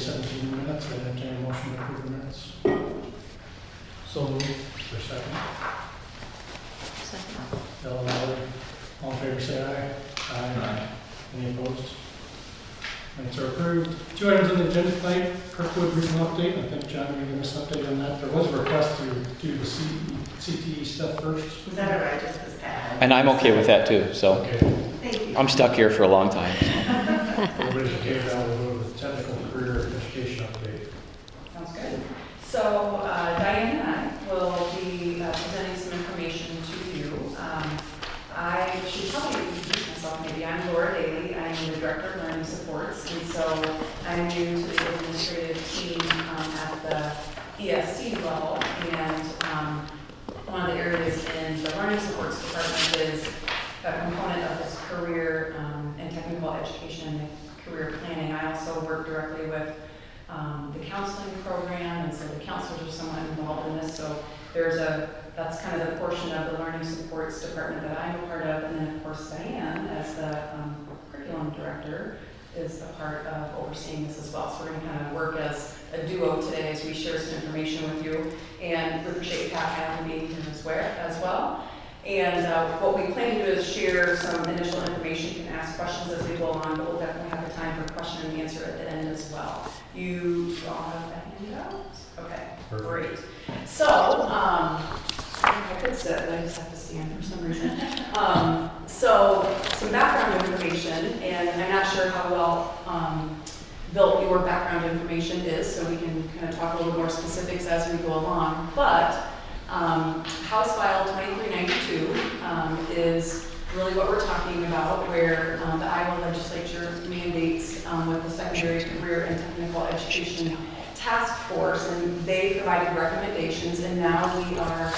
2017 minutes. I entertain a motion to approve the minutes. So moved. For a second. Second. Ellen Lowry. All in favor, say aye. Aye. Any opposed? Minutes are approved. 2 items on the agenda tonight. Kirkwood regional update. I think John gave us an update on that. There was a request to do the CTE stuff first. Was that all right, just because Pat? And I'm okay with that too, so Okay. Thank you. I'm stuck here for a long time. Everybody's okay with that. We'll go with the technical career education update. Sounds good. So Diane and I will be presenting some information to you. I should probably introduce myself maybe. I'm Laura Daly. I'm the Director of Learning Supports, and so I'm new to the administrative team at the ESC level. And one of the areas in the Learning Supports Department is a component of this career and technical education and career planning. I also work directly with the counseling program, and so the counselors are somewhat involved in this. So that's kind of the portion of the Learning Supports Department that I'm a part of, and then of course Diane, as the curriculum director, is a part of overseeing this as well. So we're going to kind of work as a duo today as we share some information with you, and we appreciate Pat having being here as well. And what we plan to do is share some initial information. You can ask questions as we go along, but we'll definitely have the time for question and answer at the end as well. You all have that handed out? Okay, great. So, I could sit, but I just have to stand for some reason. So, some background information, and I'm not sure how well built your background information is, so we can kind of talk a little more specifics as we go along. But House File 2392 is really what we're talking about, where the Iowa legislature mandates with the Secondary Career and Technical Education Task Force, and they provided recommendations, and now we are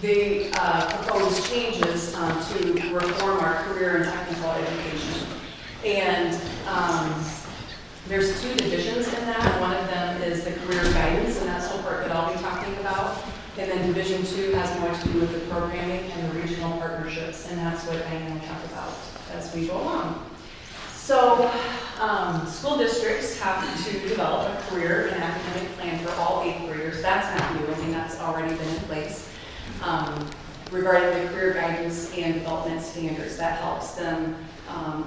they propose changes to reform our career and technical education. And there's 2 divisions in that. One of them is the career guidance, and that's the part that I'll be talking about. And then Division 2 has more to do with the programming and the regional partnerships, and that's what I'm going to talk about as we go along. So, school districts have to develop a career and academic plan for all 8 careers. That's not new. I mean, that's already been in place. Regarding the career guidance and development standards, that helps them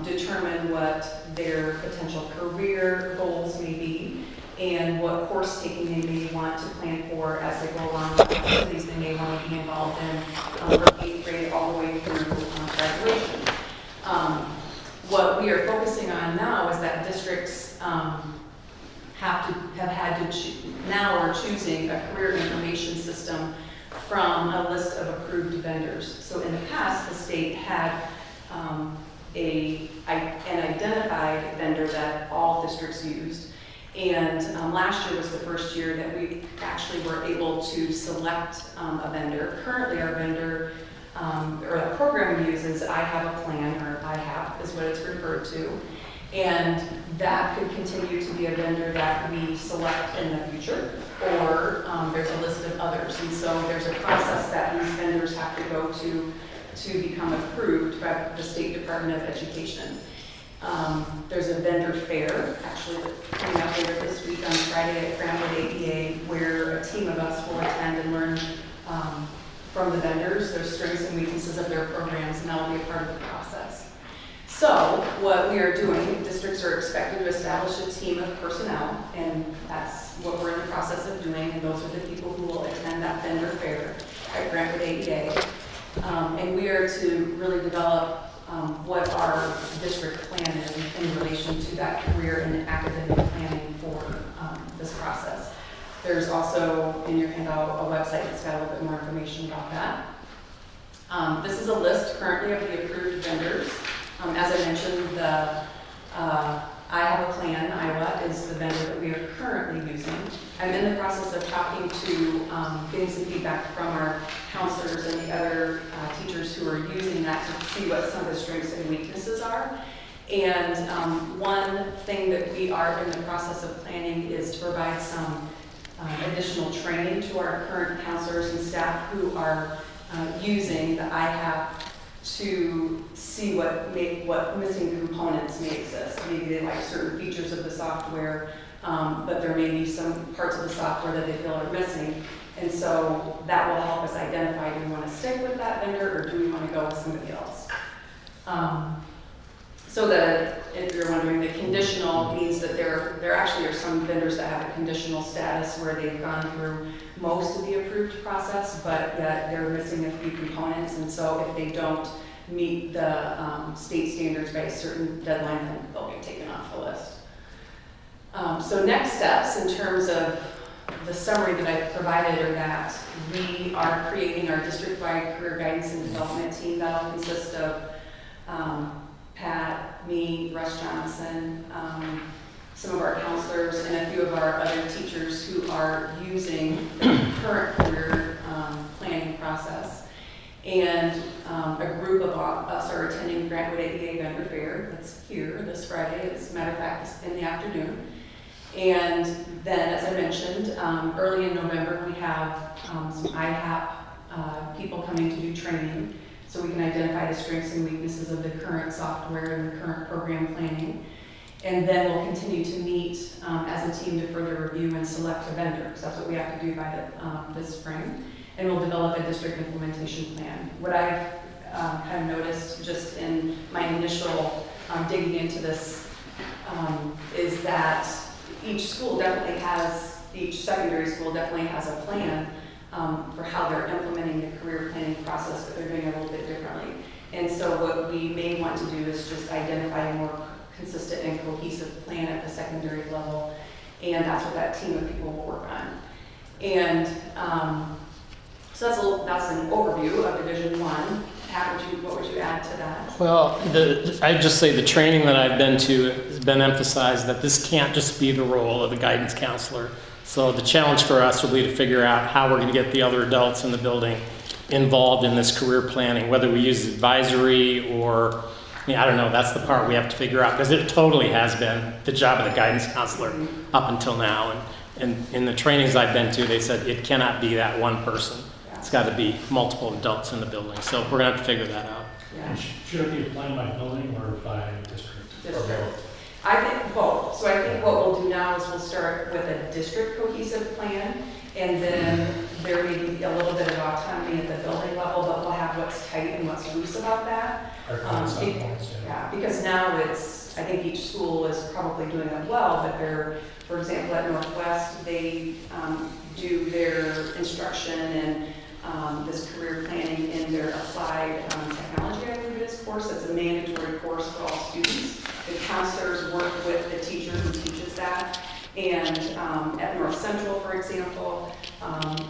determine what their potential career goals may be and what course taking they may want to plan for as they go along, what activities they may want to be involved in from 8th grade all the way through graduation. What we are focusing on now is that districts now are choosing a career information system from a list of approved vendors. So in the past, the state had an identified vendor that all districts used. And last year was the first year that we actually were able to select a vendor. Currently, our vendor, or the program uses I Have a Plan, or IHAP is what it's referred to. And that could continue to be a vendor that we select in the future, or there's a list of others. And so there's a process that these vendors have to go to become approved by the State Department of Education. There's a vendor fair, actually, coming up later this week on Friday at Grandwood APA, where a team of us will attend and learn from the vendors, their strengths and weaknesses of their programs, and that will be a part of the process. So what we are doing, districts are expected to establish a team of personnel, and that's what we're in the process of doing, and those are the people who will attend that vendor fair at Grandwood APA. And we are to really develop what our district plan is in relation to that career and academic planning for this process. There's also in your handout a website that's got a little bit more information about that. This is a list currently of the approved vendors. As I mentioned, the I Have a Plan, Iowa, is the vendor that we are currently using. I'm in the process of talking to, getting some feedback from our counselors and the other teachers who are using that to see what some of the strengths and weaknesses are. And one thing that we are in the process of planning is to provide some additional training to our current counselors and staff who are using the IHAP to see what missing components may exist. Maybe they like certain features of the software, but there may be some parts of the software that they feel are missing. And so that will help us identify, do we want to stick with that vendor or do we want to go with somebody else? So if you're wondering, the conditional means that there actually are some vendors that have a conditional status where they've gone through most of the approved process, but yet they're missing a few components. And so if they don't meet the state standards by a certain deadline, then they'll be taken off the list. So next steps in terms of the summary that I provided are that we are creating our district-wide career guidance and development team that'll consist of Pat, me, Russ Johnson, some of our counselors, and a few of our other teachers who are using the current career planning process. And a group of us are attending Grantwood AEA Vendor Fair. That's here this Friday. As a matter of fact, it's in the afternoon. And then, as I mentioned, early in November, we have some IHAP people coming to do training so we can identify the strengths and weaknesses of the current software and the current program planning. And then we'll continue to meet as a team to further review and select a vendor, because that's what we have to do by this spring. And we'll develop a district implementation plan. What I've kind of noticed just in my initial digging into this is that each secondary school definitely has a plan for how they're implementing the career planning process, but they're doing it a little bit differently. And so what we may want to do is just identify a more consistent and cohesive plan at the secondary level, and that's what that team of people will work on. And so that's an overview of Division 1. Pat, what would you add to that? Well, I'd just say the training that I've been to has been emphasized that this can't just be the role of a guidance counselor. So the challenge for us will be to figure out how we're going to get the other adults in the building involved in this career planning, whether we use advisory or, I don't know, that's the part we have to figure out, because it totally has been the job of the guidance counselor up until now. And in the trainings I've been to, they said it cannot be that one person. It's got to be multiple adults in the building. So we're going to have to figure that out. Yeah. Should it be applied by building or by district? District. I think both. So I think what we'll do now is we'll start with a district cohesive plan, and then there may be a little bit of autonomy at the building level, but we'll have what's tight and what's loose about that. Yeah, because now I think each school is probably doing it well, but for example, at Northwest, they do their instruction and this career planning in their applied technology, I believe it is, course. It's a mandatory course for all students. The counselors work with the teacher who teaches that. And at North Central, for example,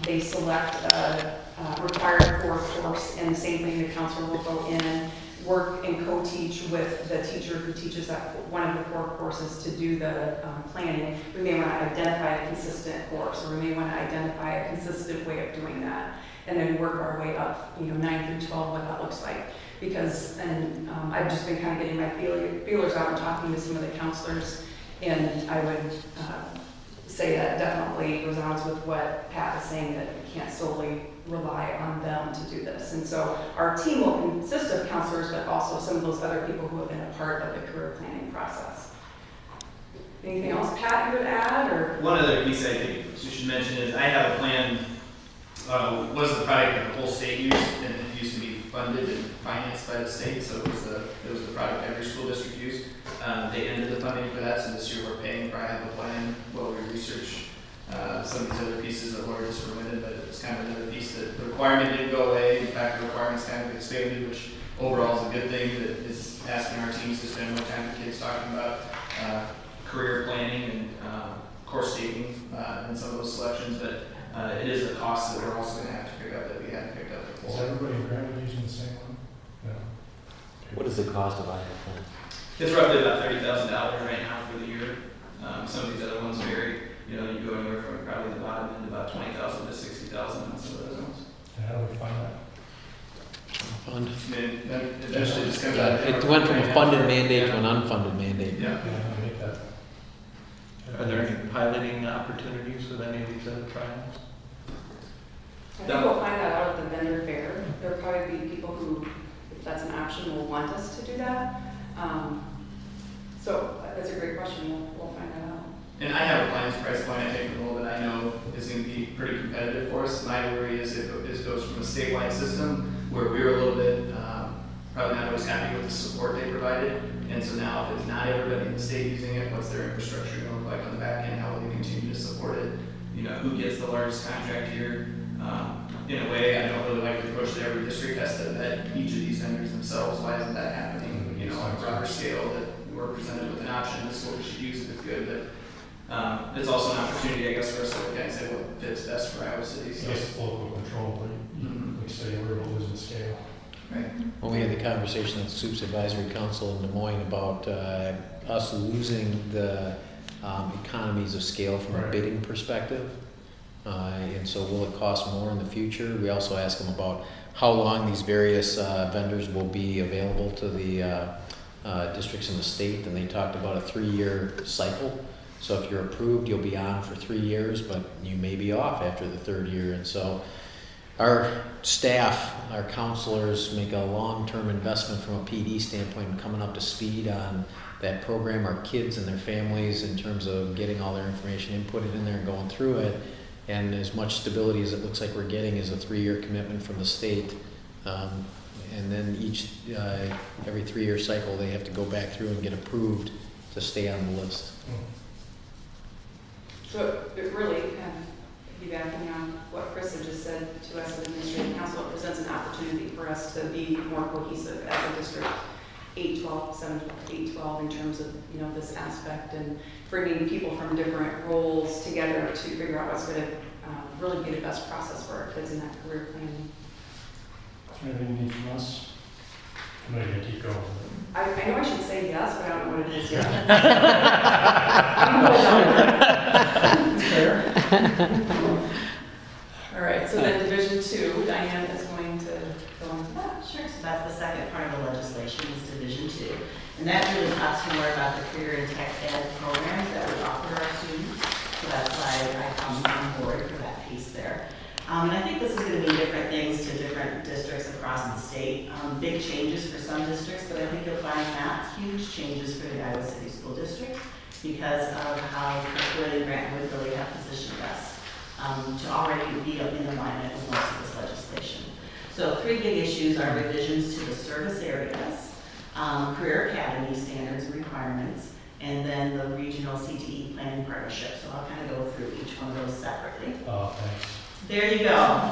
they select a required core course, and the same thing, the counselor will go in, work and co-teach with the teacher who teaches that one of the core courses to do the planning. We may want to identify a consistent course, or we may want to identify a consistent way of doing that, and then work our way up, 9 through 12, what that looks like. Because, I've just been kind of getting my feelers out and talking to some of the counselors, and I would say that definitely resounds with what Pat is saying, that we can't solely rely on them to do this. And so our team will consist of counselors, but also some of those other people who have been a part of the career planning process. Anything else, Pat, you would add? Or one other piece I think you should mention is I have a plan. Was the product that the whole state used, and it used to be funded and financed by the state, so it was the product every school district used. They ended the funding for that, so this year we're paying for. I have a plan while we research some of these other pieces that Laura just presented, but it's kind of another piece that the requirement didn't go away. In fact, the requirement's kind of expanded, which overall is a good thing, that is asking our teams to spend more time with kids talking about career planning and course taking in some of those selections, but it is a cost that we're also going to have to pick up that we hadn't picked up before. Is everybody in Grantwood using the same one? No. What is the cost of IHAP? It's roughly about $30,000 right now for the year. Some of these other ones vary. You go anywhere from probably the bottom end about $20,000 to $60,000 on some of those ones. And how do we find that? Fund. Then eventually just comes out. It went from a funded mandate to an unfunded mandate. Yeah. Yeah, how do we make that? Are there any piloting opportunities with any of these other trials? I think we'll find that out at the vendor fair. There'll probably be people who, if that's an option will want us to do that. So that's a great question, we'll find that out. And I have a plans price point, I think, for the role that I know is gonna be pretty competitive for us. My worry is if it goes from a statewide system where we were a little bit, probably not always happy with the support they provided. And so now if it's not everybody in the state using it, what's their infrastructure gonna look like on the back end? How will they continue to support it? You know, who gets the largest contract here? In a way, I don't really like the approach that every district has to vet each of these vendors themselves. Why isn't that happening? You know, on a broader scale that we're presented with an option, this is what we should use if it's good, but it's also an opportunity, I guess, for us to look at and say what fits best for Iowa City. So, It's local control, but like say we're losing scale. right. When we had the conversation at Soups Advisory Council in Des Moines about us losing the economies of scale from a Right. bidding perspective. And so will it cost more in the future? We also asked them about how long these various vendors will be available to the districts in the state, and they talked about a 3-year cycle. So if you're approved, you'll be on for 3 years, but you may be off after the 3rd year. And so our staff, our counselors make a long-term investment from a PD standpoint, coming up to speed on that program, our kids and their families in terms of getting all their information inputted in there and going through it. And as much stability as it looks like we're getting is a 3-year commitment from the state. And then every 3-year cycle, they have to go back through and get approved to stay on the list. So it really, kind of piggybacking on what Chris had just said to us at Administrative Council, it presents an opportunity for us to be more cohesive as a district, 8-12, 7-12, 8-12 in terms of, you know, this aspect and bringing people from different roles together to figure out what's going to really be the best process for our kids in that career planning. Anything you need from us? I'm gonna keep going. I know I should say yes, but I don't know what it is yet. It's fair. All right, so then Division 2, Diane is going to go into that. Sure, so that's the second part of the legislation is Division 2. And that really talks more about the career and tech ed programs that we offer our students. So that's why I come on board for that piece there. And I think this is going to mean different things to different districts across the state. Big changes for some districts, but I think you'll find not huge changes for the Iowa City School District because of how Kirkwood and Grantwood really have positioned us to already be in alignment with most of this legislation. So 3 big issues are revisions to the service areas, career academy standards and requirements, and then the regional CTE planning partnership. So I'll kind of go through each one of those separately. Oh, thanks. There you go.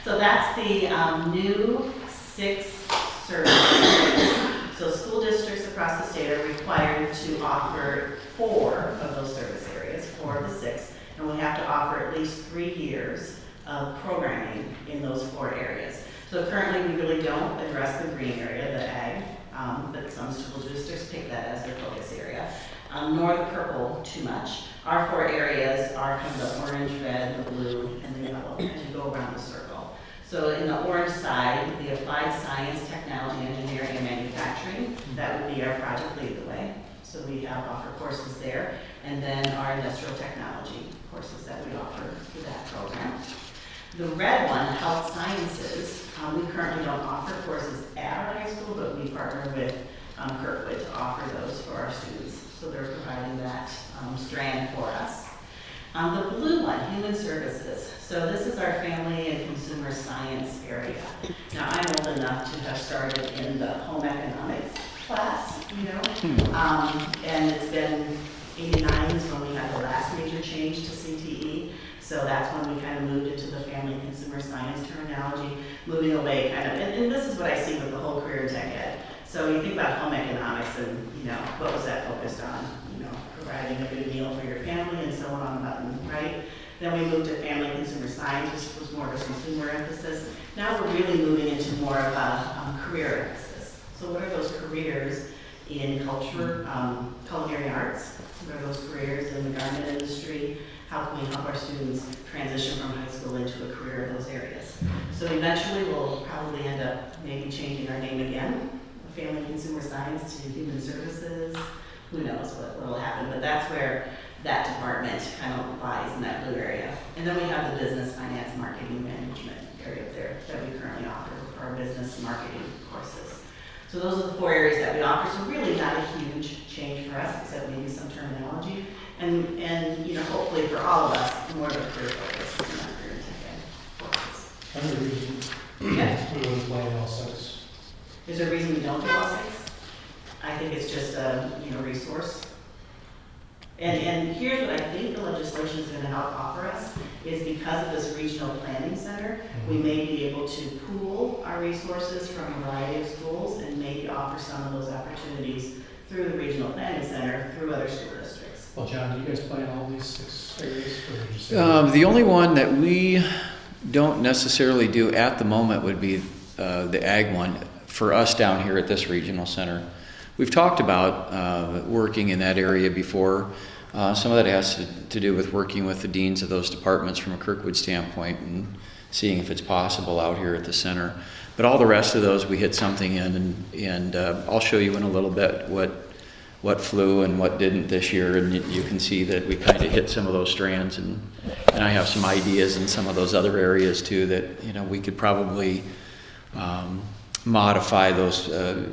So that's the new 6 service areas. So school districts across the state are required to offer 4 of those service areas, 4 of the 6, and we have to offer at least 3 years of programming in those 4 areas. So currently, we really don't address the green area, the ag, but some school districts pick that as their focus area, nor the purple too much. Our 4 areas are kind of the orange, red, the blue, and the yellow, as you go around the circle. So in the orange side, the applied science, technology, engineering, and manufacturing, that would be our project lead the way. So we have offer courses there, and then our industrial technology courses that we offer through that program. The red one, health sciences, we currently don't offer courses at our high school, but we partner with Kirkwood to offer those for our students. So they're providing that strand for us. The blue one, human services. So this is our family and consumer science area. Now I'm old enough to have started in the home economics class, you know, and it's been 89 is when we had the last major change to CTE. So that's when we kind of moved into the family and consumer science terminology, moving away kind of, and this is what I see with the whole career in tech ed. So you think about home economics and, you know, what was that focused on? You know, providing a good meal for your family and so on and button, right? Then we moved to family and consumer science, which was more of a consumer emphasis. Now we're really moving into more of a career emphasis. So what are those careers in culture, culinary arts? What are those careers in the garment industry? How can we help our students transition from high school into a career in those areas? So eventually we'll probably end up maybe changing our name again, family and consumer science to human services. Who knows what will happen, but that's where that department kind of lies in that blue area. And then we have the business, finance, marketing, management area there that we currently offer for our or business marketing courses. So those are the 4 areas that we offer, so really not a huge change for us, except maybe some terminology. And you know, hopefully for all of us, more of a career focus in our career tech courses. Any reason Yeah. we wouldn't play all 6? Is there a reason we don't do all 6? I think it's just a, you know, resource. And here's what I think the legislation is going to help offer us, is because of this regional planning center, we may be able to pool our resources from a variety of schools and maybe offer some of those opportunities through the regional planning center, through other school districts. Well, John, do you guys play in all these 6 areas? Or would you say The only one that we don't necessarily do at the moment would be the ag one for us down here at this regional center. We've talked about working in that area before. Some of that has to do with working with the deans of those departments from a Kirkwood standpoint and seeing if it's possible out here at the center. But all the rest of those, we hit something in, and I'll show you in a little bit what flew and what didn't this year, and you can see that we kind of hit some of those strands, and I have some ideas in some of those other areas too that, you know, we could probably modify those,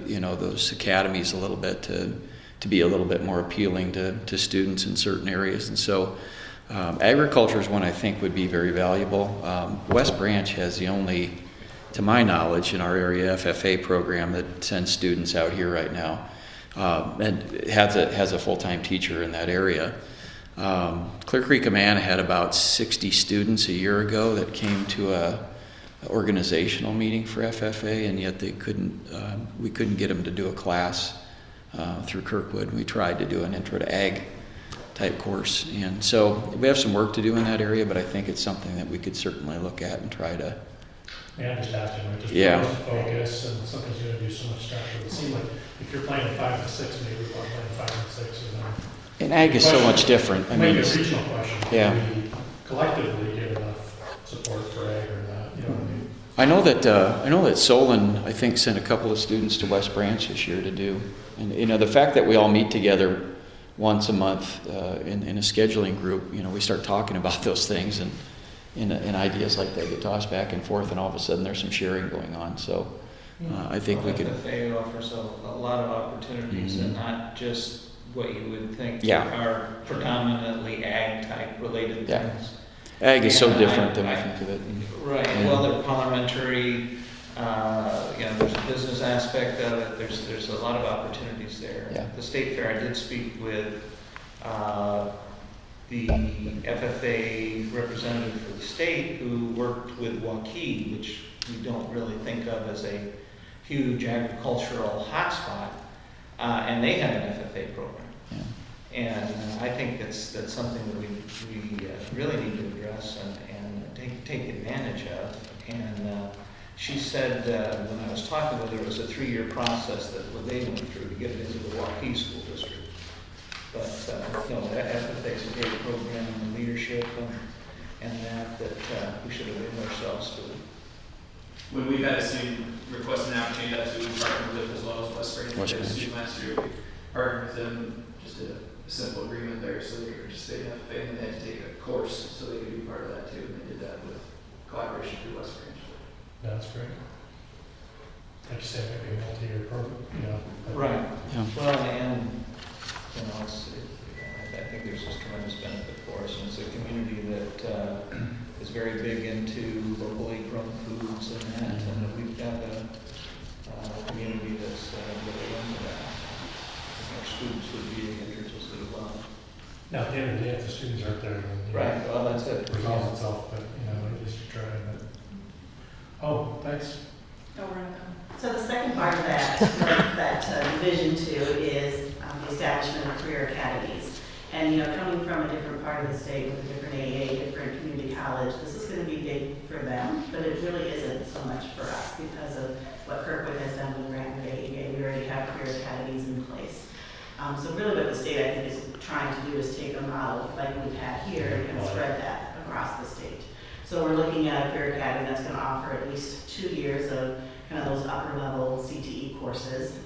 you know, those academies a little bit to be a little bit more appealing to students in certain areas. And so agriculture is one I think would be very valuable. West Branch has the only, to my knowledge, in our area FFA program that sends students out here right now, and has a full-time teacher in that area. Clear Creek Amana had about 60 students a year ago that came to a organizational meeting for FFA, and yet they we couldn't get them to do a class through Kirkwood. We tried to do an intro to ag type course, and so we have some work to do in that area, but I think it's something that we could certainly look at and try to. Yeah, I'm just asking, right? Just Yeah. focus, and sometimes you gotta do so much structure. It seems like if you're playing 5 and 6, maybe we're playing 5 and 6, and then. And ag is so much different. I mean, Maybe a it's, regional question. Yeah. Do we collectively get enough support for ag or not, you know what I mean? I know that Solon, I think, sent a couple of students to West Branch this year to do. And, you know, the fact that we all meet together once a month in a scheduling group, you know, we start talking about those things, and ideas like that get tossed back and forth, and all of a sudden there's some sharing going on. So I think we could. FFA offers a lot of opportunities, Mhm. and not just what you would think Yeah. are predominantly ag-type related Yeah. things. Ag is so Yeah, different than we I- think of it. Right, Yeah. well, they're parliamentary, you know, there's a business aspect of it, there's a lot of opportunities there. Yeah. The State Fair, I did speak with the FFA representative for the state who worked with Waukee, which we don't really think of as a huge agricultural hotspot, and they have an FFA program. Yeah. And I think that's something that we really need to address and take advantage of. And she said when I was talking with her, it was a 3-year process that they went through to get it into the Waukee School District. But you know, FFA is a great program and leadership, and that we should avail ourselves to. When we've had a student request an opportunity, that's who we partnered with as well as West Branch. West We had a Branch. student last year, we partnered with them, just did a simple agreement there, so they participated in FFA, and they had to take a course, so they could be part of that too, and they did that with collaboration through West Branch. That's great. Like you said, maybe a multi-year program, you know. but- Right. Yeah. Well, and you know, I think there's just tremendous benefit for us, and it's a community that is very big into locally grown foods and that, and we've got a community that's really into that. Our students would be interested as well. Now, at the end of the day, if the students aren't there, then. you know, Right, well, that's it. It resolves itself, but, you know, at least you try, but. Oh, thanks. So the second part of that, division 2 is the establishment of career academies. And, you know, coming from a different part of the state with a different AA, different community college, this is going to be big for them, but it really isn't so much for us because of what Kirkwood has done with Grand AA. We already have career academies in place. So really what the state, I think, is trying to do is take a model like we've had here and spread that across the state. So we're looking at a career academy that's going to offer at least 2 years of kind of those upper level CTE courses.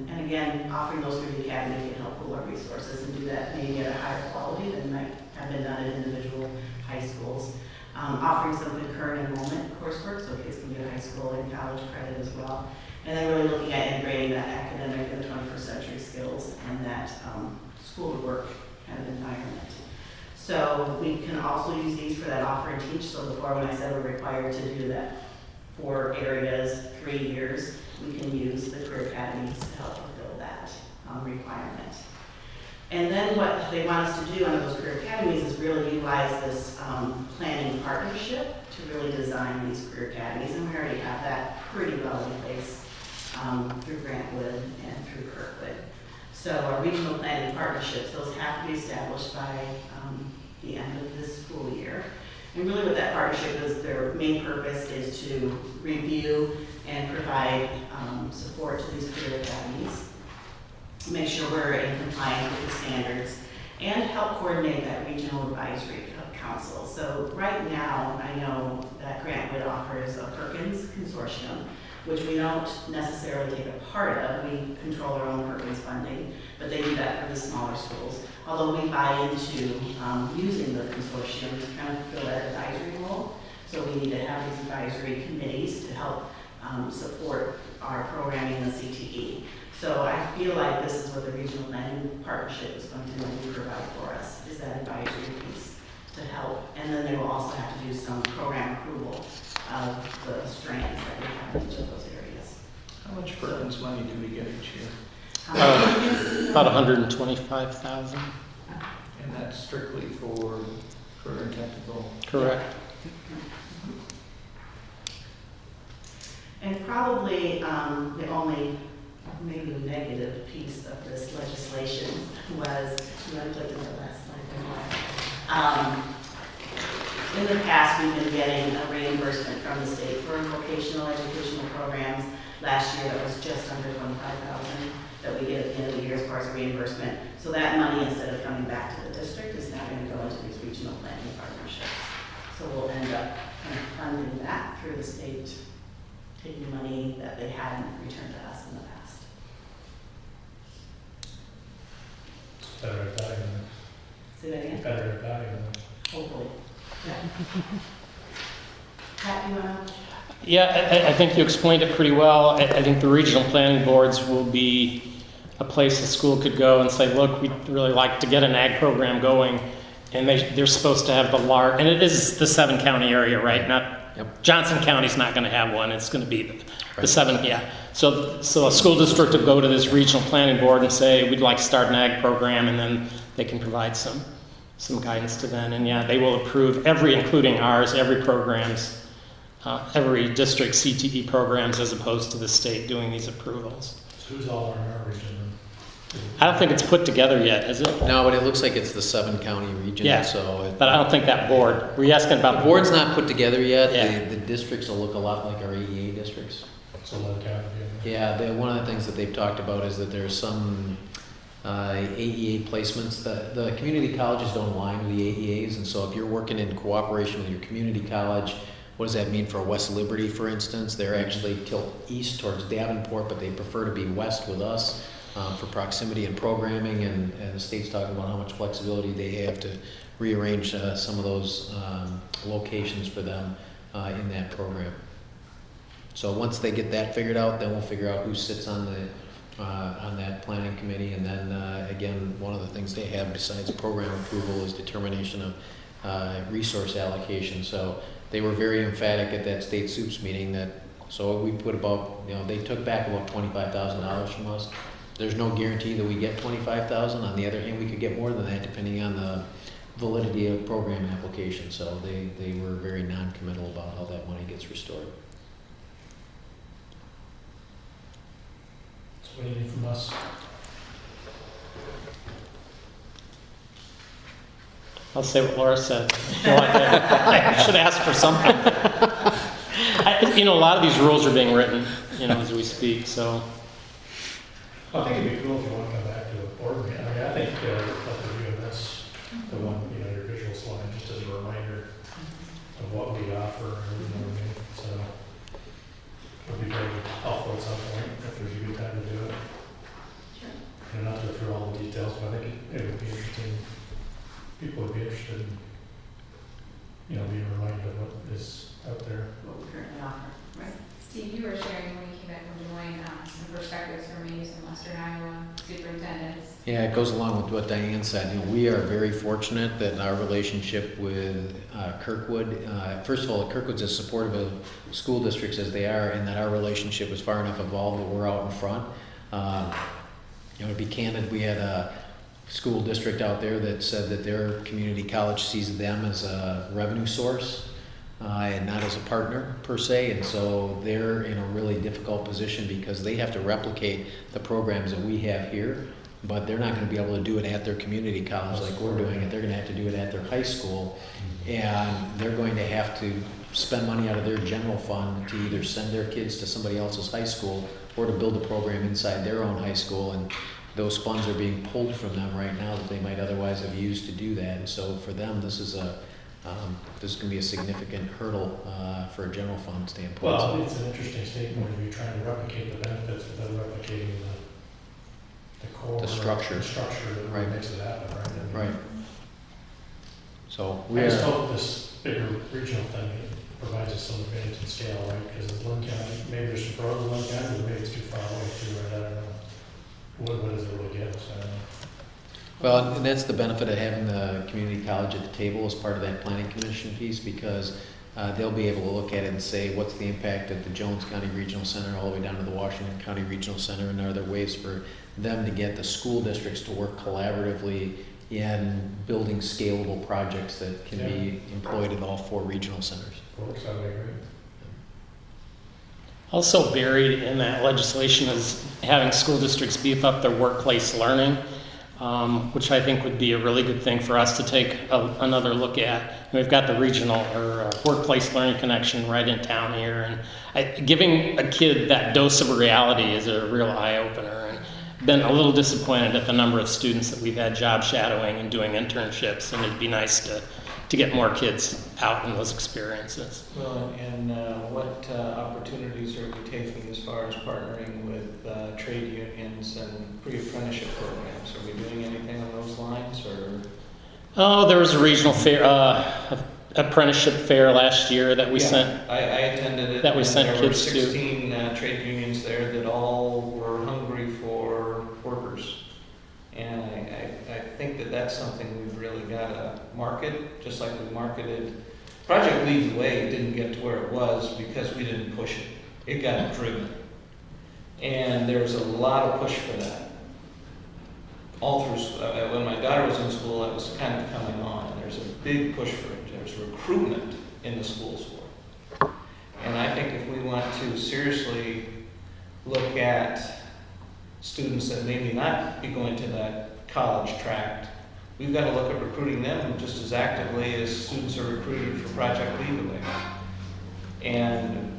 And again, offering those through the academy can help pool our resources and do that maybe at a higher quality than might have been done at individual high schools. offering some concurrent enrollment coursework, so kids can get high school and college credit as well. And then really looking at integrating that academic and 21st century skills and that school to work kind of environment. So we can also use these for that offer and teach. So before, when I said we're required to do that 4 areas, 3 years, we can use the career academies to help fulfill that requirement. And then what they want us to do under those career academies is really utilize this planning partnership to really design these career academies. And we already have that pretty well in place through Grantwood and through Kirkwood. So our regional planning partnerships, those have to be established by the end of this school year. And really what that partnership is, their main purpose is to review and provide support to these career academies, make sure we're in compliance with the standards, and help coordinate that regional advisory council. So right now, I know that Grantwood offers a Perkins consortium, which we don't necessarily take a part of. We control our own Perkins funding, but they do that for the smaller schools. Although we buy into using the consortium to kind of fill that advisory role. So we need to have these advisory committees to help support our programming in the CTE. So I feel like this is what the regional planning partnership is going to really provide for us, is that advisory piece to help. And then they will also have to do some program approval of the strands that we have in each of those areas. How much Perkins money do we get each year? About 125,000. And that's strictly for career and technical? Correct. And probably the only maybe negative piece of this legislation was, you want to click to the last slide. In the past, we've been getting a reimbursement from the state for vocational educational programs. Last year, that was just under $25,000 that we get at the end of the year as far as reimbursement. So that money, instead of coming back to the district, is now going to go into these regional planning partnerships. So we'll end up kind of funding that through the state, taking money that they hadn't returned to us in the past. Better at that, Say that again? better at that. Hopefully. Yeah. Pat, you want to? Yeah, I think you explained it pretty well. I think the regional planning boards will be a place the school could go and say, look, we'd really like to get an ag program going. And they're supposed to have the large, and it is the 7-county area, right? Not Johnson County's not going to have one. It's going to be the 7, yeah. So a school district will go to this regional planning board and say, we'd like to start an ag program, and then they can provide some guidance to them. And yeah, they will approve including ours, every programs, every district CTE programs, as opposed to the state doing these approvals. So who's all in our region? I don't think it's put together yet, is it? No, but it looks like it's the 7-county region, Yeah, so. but I don't think that board. Were you asking about The board's not put together yet. Yeah. The districts will look a lot like our AEA districts. So let county. Yeah, one of the things that they've talked about is that there's some AEA placements. The community colleges don't align with the AEAs, and so if you're working in cooperation with your community college, what does that mean for West Liberty, for instance? They're actually tilt east towards Davenport, but they prefer to be west with us for proximity and programming, and the state's talking about how much flexibility they have to rearrange some of those locations for them in that program. So once they get that figured out, then we'll figure out who sits on that planning committee, and then again, one of the things they have besides program approval is determination of resource allocation. So they were very emphatic at that state SUPS meeting that, so we put about, they took back about $25,000 from us. There's no guarantee that we get $25,000. On the other hand, we could get more than that depending on the validity of program application. So they were very non-committal about how that money gets restored. So what do you need from us? I'll say what Laura said. I feel like I should ask for something. A lot of these rules are being written, as we speak, so. I think it'd be cool if you want to come back to a board meeting. I think like the view of this, the one, your visual slide, just as a reminder of what we offer, So it'll be very helpful at some point if there's a good time to do it. Sure. And not to go through all the details, but I think it would be interesting. People would be interested in, being reminded of sharing when you came back from Des Moines, some perspectives from maybe some Western Iowa superintendents. Yeah, it goes along with what Diane said. You know, we are very fortunate that our relationship with Kirkwood, first of all, Kirkwood's as supportive of school districts as they are, and that our relationship is far enough evolved that we're out in front. You know, to be candid, we had a school district out there that said that their community college sees them as a revenue source and not as a partner per se, and so they're in a really difficult position because they have to replicate the programs that we have here, but they're not going to be able to do it at their community college like we're doing it. They're going to have to do it at their high school, and they're going to have to spend money out of their general fund to either send their kids to somebody else's high school or to build a program inside their own high school, and those funds are being pulled from them right now that they might otherwise have used to do that. And so for them, this is going to be a significant hurdle for a general fund standpoint. Well, it's an interesting statement when you're trying to replicate the benefits without replicating the core. The structure. The structure that Right. makes it happen, right? I mean, Right. So I we just are, hope this bigger regional thing provides us some advantage in scale, right? Because Lynn County, maybe there's some pros in Lynn County, but maybe it's too far away too, right? I don't know. What does it really give us? I don't know. well, and that's the benefit of having the community college at the table as part of that planning commission piece, because they'll be able to look at it and say, what's the impact at the Jones County Regional Center all the way down to the Washington County Regional Center, and are there ways for them to get the school districts to work collaboratively in building scalable projects that can be employed at all 4 regional centers. Works out way great. Also buried in that legislation is having school districts beef up their workplace learning, which I think would be a really good thing for us to take another look at. And we've got the regional or workplace learning connection right in town here, and giving a kid that dose of reality is a real eye-opener. And been a little disappointed at the number of students that we've had job shadowing and doing internships, and it'd be nice to get more kids out in those experiences. Well, and what opportunities are we taking as far as partnering with trade unions and pre-apprenticeship programs? Are we doing anything on those lines, or? Oh, there was a regional fair, apprenticeship fair last year that we sent. I attended it. That we and sent kids to. There were 16 trade unions there that all were hungry for workers. And I think that that's something we've really got to market, just like we marketed. Project Lead the Way didn't get to where it was because we didn't push it. It got driven. And there was a lot of push for that. All through, when my daughter was in school, it was kind of coming on. And there's a big push for it. There's recruitment in the schools for it. And I think if we want to seriously look at students that maybe not be going to that college tract, we've got to look at recruiting them just as actively as students are recruited for Project Lead the Way. And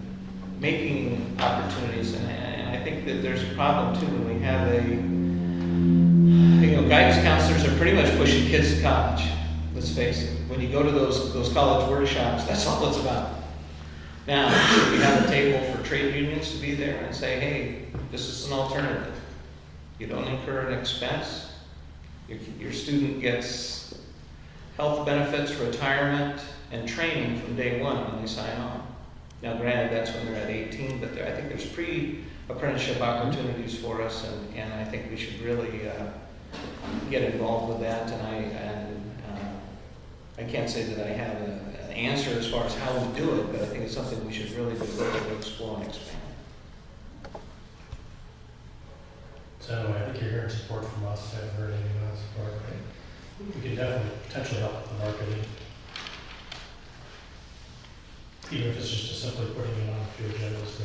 making opportunities, and I think that there's a problem too when we have guidance counselors are pretty much pushing kids to college. Let's face it. When you go to those college workshops, that's all it's about. Now, should we have a table for trade unions to be there and say, hey, this is an alternative. You don't incur an expense. Your student gets health benefits, retirement, and training from day one when they sign on. Now, granted, that's when they're at 18, but I think there's pre-apprenticeship opportunities for us, and I think we should really get involved with that. And I can't say that I have an answer as far as how we do it, but I think it's something we should really be looking to explore and expand. So anyway, I think you're hearing support from us. I haven't heard anything else support. Right? We can definitely potentially help with the marketing. Even if it's just simply putting it on a few agendas to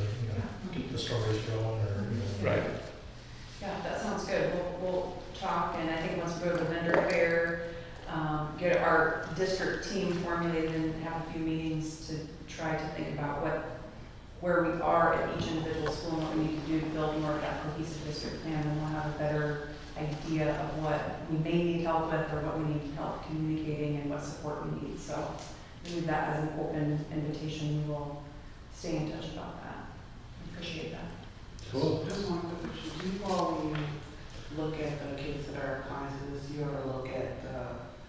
keep the stories going or Right. Yeah, that sounds good. We'll talk, and I think once we go to the vendor fair, get our district team formulated and have a few meetings to try to think about where we are at each individual school and what we need to do to build more of that cohesive district plan, and we'll have a better idea of what we may need help with or what we need help communicating and what support we need. So leave that as an open invitation. We will stay in touch about that. Appreciate that. Cool. Just one quick question. Do you all, when you look at the kids that are applying to this, you ever look at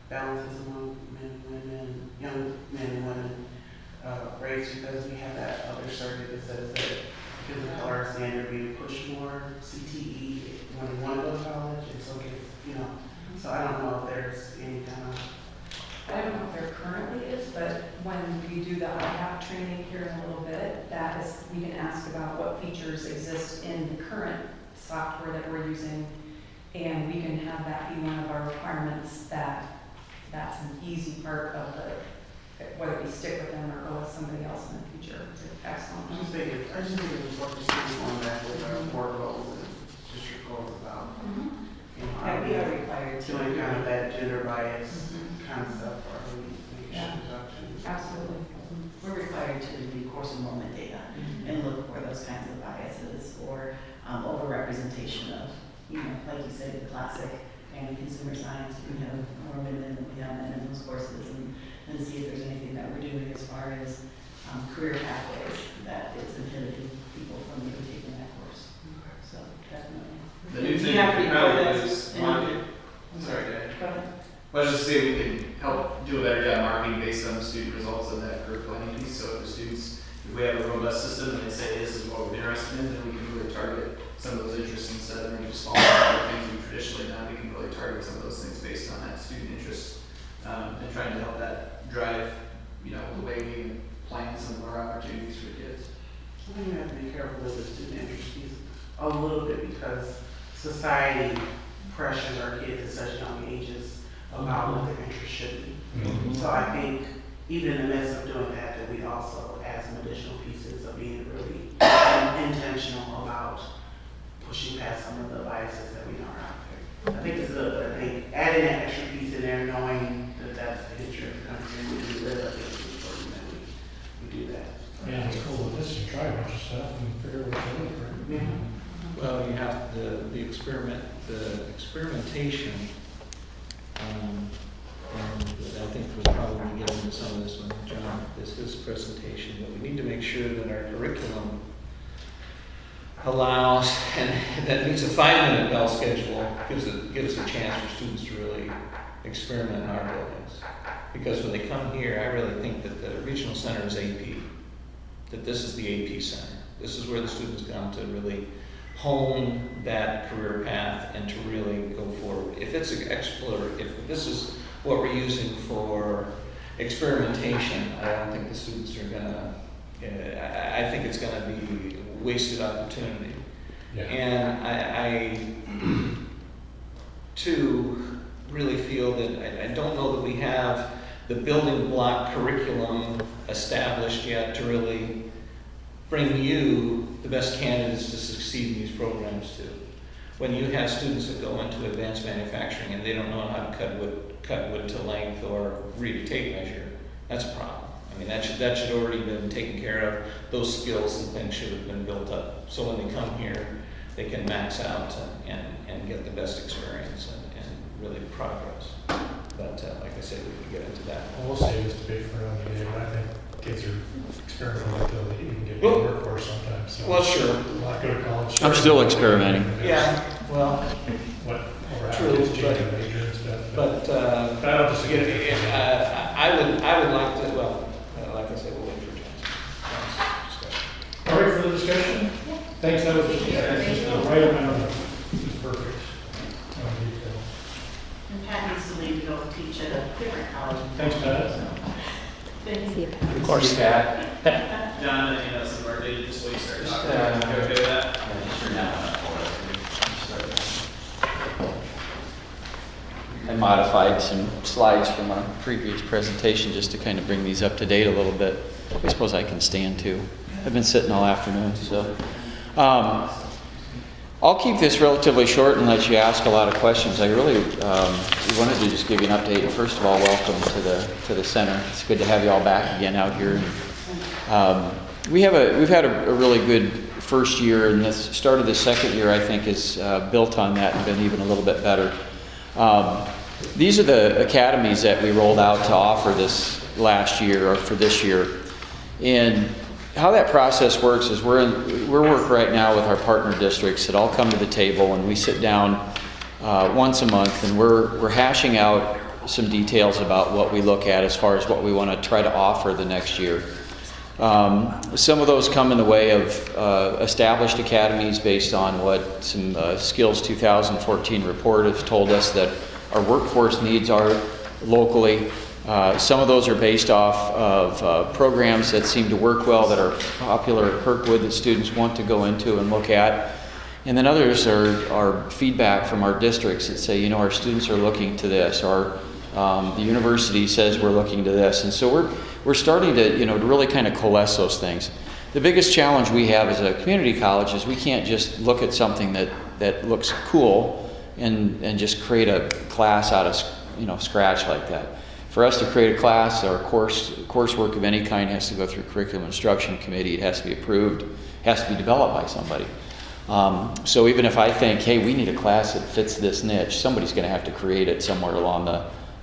balances among men and women, young men and women, race? Because we have that other survey that says that because of maybe to push more CTE when they want to go to college, and so get, you know, so I don't know if there's any kind of, I don't know if there currently is, but when we do the IHAP training here in a little bit, that is, we can ask about what features exist in the current software that we're using, and we can have that be one of our requirements, that that's an easy part of the, whether we stick with them or go with somebody else in the future. It's excellent. I just think it was what the students going back with our board goals and district goals about. You know, And we are required to. doing kind of that gender bias Mhm. concept for making Yeah. introductions. Absolutely. We're required to review course enrollment data and look for those kinds of biases or overrepresentation of, you know, like you said, the classic family consumer science, we have more women than we have men in those courses, and see if there's anything that we're doing as far as career pathways that is inhibiting people from maybe taking that course. So definitely. The new thing You have to we record probably this is and- market. Sorry, Dad. Go ahead. Well, I was just say we can help do a better job marketing based on the student results of that career planning piece. So if the students, if we have a robust system and they say this is what we're interested in, then we can really target some of those interests instead of maybe just following the things we've traditionally done. We can really target some of those things based on that student interest and trying to help that drive, you know, the way we plan some of our opportunities for kids. I think we have to be careful with the student interest piece a little bit because society pressures our kids at such young ages about what their interest should be. So I think even in the midst of doing that, that we also add some additional pieces of being really intentional about pushing past some of the biases that we know are out there. I think it's good, but I think adding that extra piece in there, knowing that that's the history of the country and we live, I think it's important that we do that. Yeah, it's cool with this, you try a bunch of stuff and figure out what you like, right? Yeah. Well, you have the experimentation, and I think we'll probably get into some of this when John does his presentation, but we need to make sure that our curriculum allows, and that means a 5-minute bell schedule gives a chance for students to really experiment in our buildings. Because when they come here, I really think that the regional center is AP, that this is the AP center. This is where the students come to really hone that career path and to really go forward. If it's an if this is what we're using for experimentation, I don't think the students are gonna, I think it's gonna be wasted opportunity. Yeah. And I too really feel that I don't know that we have the building block curriculum established yet to really bring you the best candidates to succeed in these programs too. When you have students that go into advanced manufacturing and they don't know how to cut wood to length or read a tape measure, that's a problem. I mean, that should already been taken care of. Those skills and things should have been built up. So when they come here, they can max out and get the best experience and really progress. But like I said, we can get into that. Well, we'll save this debate for another day, but I think kids are experimenting until they even get to Well- the workforce sometimes, so. Well, sure. A lot go to college. I'm still experimenting. Yeah, well, What, or True, after changing but- major and stuff. but I don't disagree. I would like to, well, like I said, we'll wait for John's discussion. All right, further discussion? Thanks, that was just the right amount of, it was perfect. Detail. And Pat needs to leave to go teach at a different college. Thanks, Pat. So, thank you. Of course. John, you know, some of our data, just while you start talking, you okay with that? I modified some slides from a previous presentation just to kind of bring these up to date a little bit. I suppose I can stand too. I've been sitting all afternoon, so. I'll keep this relatively short and let you ask a lot of questions. I really wanted to just give you an update. First of all, welcome to the center. It's good to have you all back again out here. We've had a really good first year, and this start of the second year I think is built on that and been even a little bit better. These are the academies that we rolled out to offer this last year or for this year. And how that process works is we're working right now with our partner districts that all come to the table, and we sit down once a month, and we're hashing out some details about what we look at as far as what we want to try to offer the next year. Some of those come in the way of established academies based on what some Skills 2014 report has told us that our workforce needs are locally. Some of those are based off of programs that seem to work well, that are popular at Kirkwood, that students want to go into and look at. And then others are feedback from our districts that say, you know, our students are looking to this, or the university says we're looking to this. And so we're starting to, you know, to really kind of coalesce those things. The biggest challenge we have as a community college is we can't just look at something that looks cool and just create a class out of, you know, scratch like that. For us to create a class or coursework of any kind has to go through curriculum instruction committee. It has to be approved, has to be developed by somebody. So even if I think, hey, we need a class that fits this niche, somebody's going to have to create it somewhere along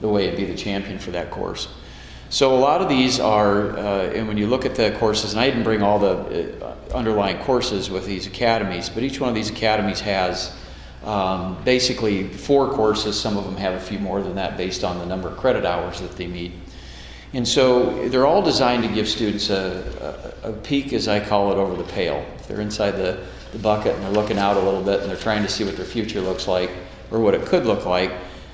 the way and be the champion for that course. So a lot of these are, and when you look at the courses, and I didn't bring all the underlying courses with these academies, but each one of these academies has basically 4 courses. Some of them have a few more than that based on the number of credit hours that they meet. And so they're all designed to give students a peek, as I call it, over the pale. If they're inside the bucket and they're looking out a little bit and they're trying to see what their future looks like or what it could look like,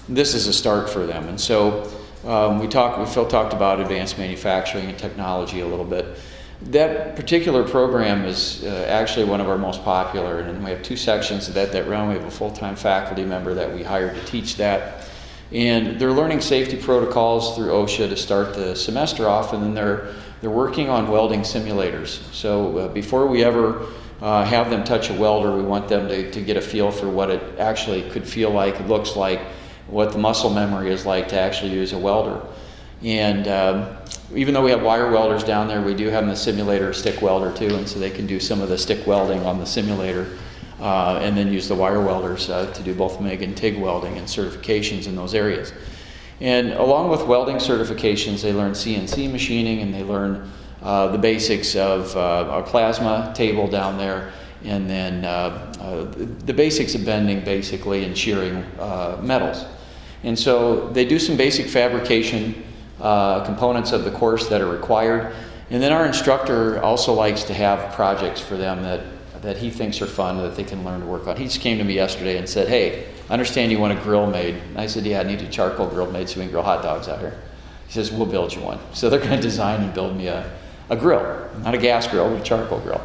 this is a start for them. And so Phil talked about advanced manufacturing and technology a little bit. That particular program is actually one of our most popular, and we have 2 sections of that run. We have a full-time faculty member that we hired to teach that. And they're learning safety protocols through OSHA to start the semester off, and then they're working on welding simulators. So before we ever have them touch a welder, we want them to get a feel for what it actually could feel like, looks like, what the muscle memory is like to actually use a welder. And even though we have wire welders down there, we do have in the simulator a stick welder too, and so they can do some of the stick welding on the simulator and then use the wire welders to do both MIG and TIG welding and certifications in those areas. And along with welding certifications, they learn CNC machining, and they learn the basics of our plasma table down there, and then the basics of bending basically and shearing metals. And so they do some basic fabrication components of the course that are required. And then our instructor also likes to have projects for them that he thinks are fun, that they can learn to work on. He just came to me yesterday and said, hey, I understand you want a grill made. And I said, yeah, I need a charcoal grill made so we can grill hot dogs out here. He says, we'll build you one. So they're going to design and build me a grill, not a gas grill, but a charcoal grill.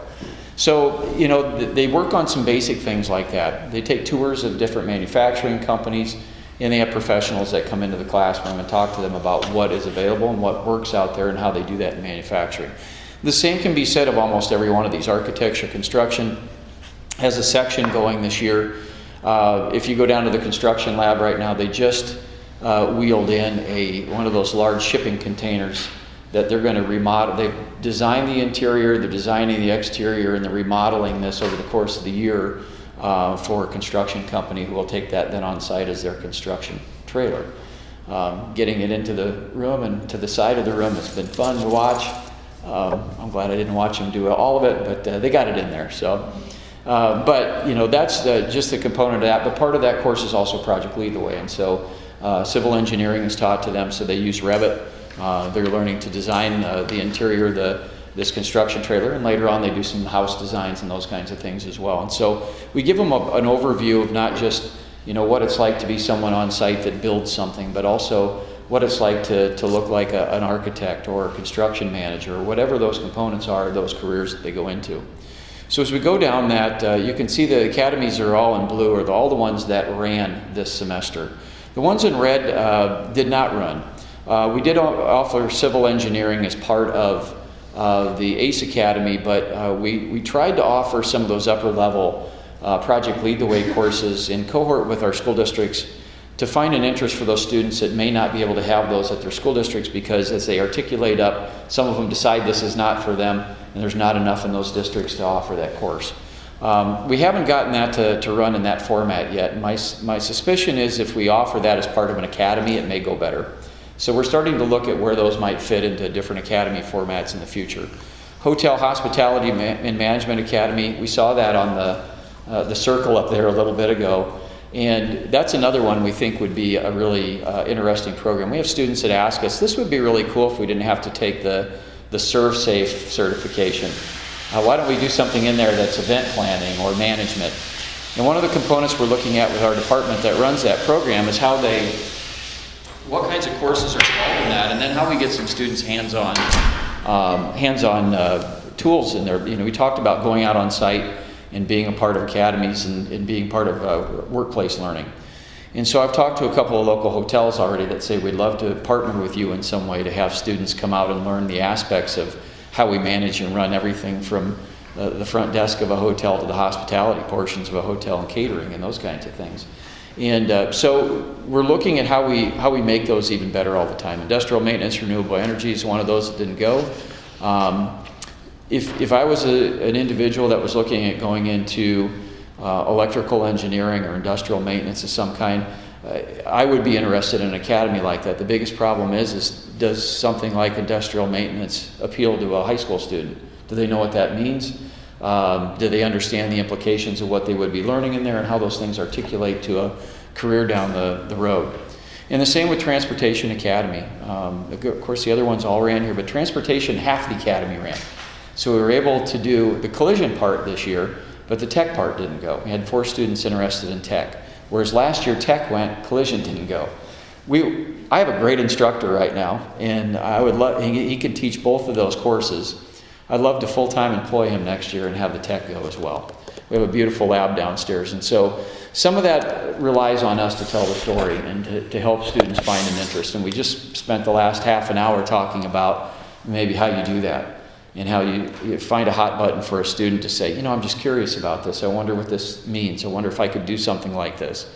So, you know, they work on some basic things like that. They take tours of different manufacturing companies, and they have professionals that come into the classroom and talk to them about what is available and what works out there and how they do that in manufacturing. The same can be said of almost every one of these. Architecture, construction has a section going this year. If you go down to the construction lab right now, they just wheeled in one of those large shipping containers that they're going to remodel. They've designed the interior, they're designing the exterior, and they're remodeling this over the course of the year for a construction company who will take that then on site as their construction trailer. Getting it into the room and to the side of the room, it's been fun to watch. I'm glad I didn't watch them do all of it, but they got it in there. So, but you know, that's just the component of that. But part of that course is also Project Lead the Way, and so civil engineering is taught to them. So they use Revit. They're learning to design the interior, this construction trailer, and later on they do some house designs and those kinds of things as well. And so we give them an overview of not just, you know, what it's like to be someone on site that builds something, but also what it's like to look like an architect or a construction manager or whatever those components are, those careers that they go into. So as we go down that, you can see the academies are all in blue, are all the ones that ran this semester. The ones in red did not run. We did offer civil engineering as part of the ACE Academy, but we tried to offer some of those upper level Project Lead the Way courses in cohort with our school districts to find an interest for those students that may not be able to have those at their school districts, because as they articulate up, some of them decide this is not for them, and there's not enough in those districts to offer that course. We haven't gotten that to run in that format yet. My suspicion is if we offer that as part of an academy, it may go better. So we're starting to look at where those might fit into different academy formats in the future. Hotel Hospitality and Management Academy, we saw that on the circle up there a little bit ago. And that's another one we think would be a really interesting program. We have students that ask us, this would be really cool if we didn't have to take the the ServSafe certification. Why don't we do something in there that's event planning or management? And one of the components we're looking at with our department that runs that program is what kinds of courses are involved in that, and then how we get some students hands-on tools in there. We talked about going out on site and being a part of academies and being part of workplace learning. And so I've talked to a couple of local hotels already that say we'd love to partner with you in some way to have students come out and learn the aspects of how we manage and run everything from the front desk of a hotel to the hospitality portions of a hotel and catering and those kinds of things. And so we're looking at how we make those even better all the time. Industrial maintenance, renewable energy is one of those that didn't go. If I was an individual that was looking at going into electrical engineering or industrial maintenance of some kind, I would be interested in an academy like that. The biggest problem is does something like industrial maintenance appeal to a high school student? Do they know what that means? Do they understand the implications of what they would be learning in there and how those things articulate to a career down the road? And the same with Transportation Academy. Of course, the other ones all ran here, but Transportation, half the academy ran. So we were able to do the collision part this year, but the tech part didn't go. We had 4 students interested in tech, whereas last year tech went, collision didn't go. I have a great instructor right now, and I would love, he can teach both of those courses. I'd love to full-time employ him next year and have the tech go as well. We have a beautiful lab downstairs, and so some of that relies on us to tell the story and to help students find an interest. And we just spent the last half an hour talking about maybe how you do that and how you find a hot button for a student to say, I'm just curious about this. I wonder what this means. I wonder if I could do something like this.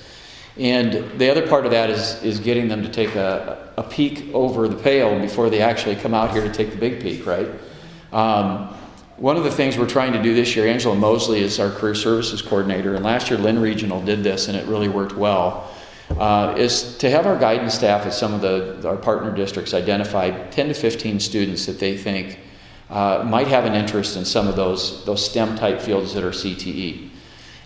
And the other part of that is getting them to take a peek over the pale before they actually come out here to take the big peek, right? One of the things we're trying to do this year, Angela Mosley is our career services coordinator, and last year Lynn Regional did this and it really worked well, is to have our guidance staff at some of our partner districts identify 10 to 15 students that they think might have an interest in some of those STEM type fields that are CTE.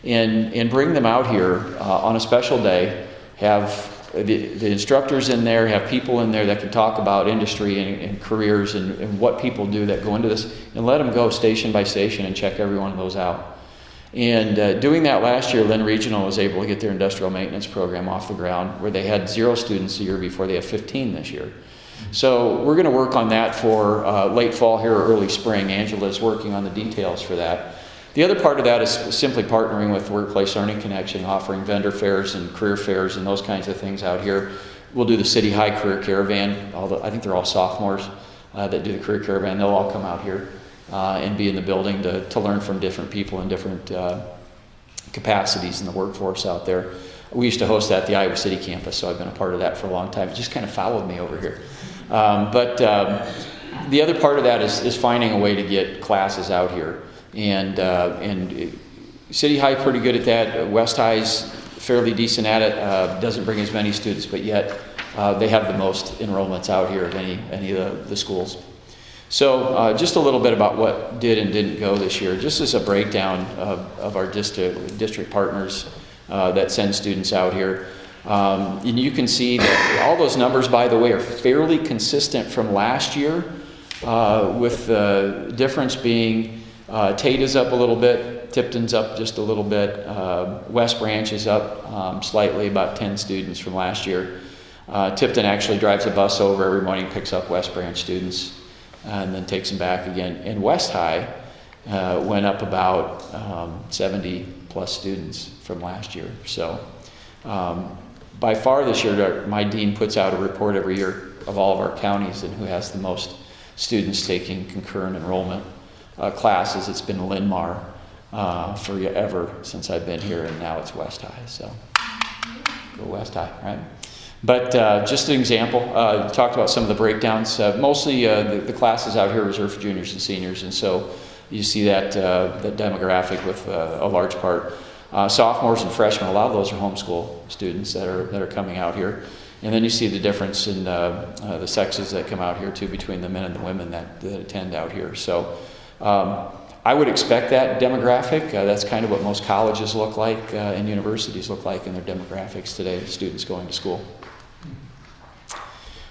And bring them out here on a special day, have the instructors in there, have people in there that can talk about industry and careers and what people do that go into this, and let them go station by station and check every one of those out. And doing that last year, Lynn Regional was able to get their industrial maintenance program off the ground, where they had 0 students a year before. They have 15 this year. So we're going to work on that for late fall here or early spring. Angela's working on the details for that. The other part of that is simply partnering with Workplace Learning Connection, offering vendor fairs and career fairs and those kinds of things out here. We'll do the City High Career Caravan. I think they're all sophomores that do the Career Caravan. They'll all come out here and be in the building to learn from different people in different capacities in the workforce out there. We used to host that at the Iowa City campus, so I've been a part of that for a long time. It just kind of followed me over here. But the other part of that is finding a way to get classes out here. And City High pretty good at that. West High's fairly decent at it. Doesn't bring as many students, but yet they have the most enrollments out here of any of the schools. So just a little bit about what did and didn't go this year, just as a breakdown of our district partners that send students out here. And you can see that all those numbers, by the way, are fairly consistent from last year, with the difference being Tate is up a little bit, Tipton's up just a little bit, West Branch is up slightly, about 10 students from last year. Tipton actually drives a bus over every morning, picks up West Branch students, and then takes them back again. And West High went up about 70 plus students from last year. So by far this year, my dean puts out a report every year of all of our counties and who has the most students taking concurrent enrollment classes. It's been Linn-Mar forever since I've been here, and now it's West High. So go West High, right? But just an example, talked about some of the breakdowns. Mostly the classes out here are reserved for juniors and seniors, and so you see that demographic with a large part. Sophomores and freshmen, a lot of those are homeschool students that are coming out here. And then you see the difference in the sexes that come out here too, between the men and the women that attend out here. So I would expect that demographic. That's kind of what most colleges look like and universities look like in their demographics today, students going to school.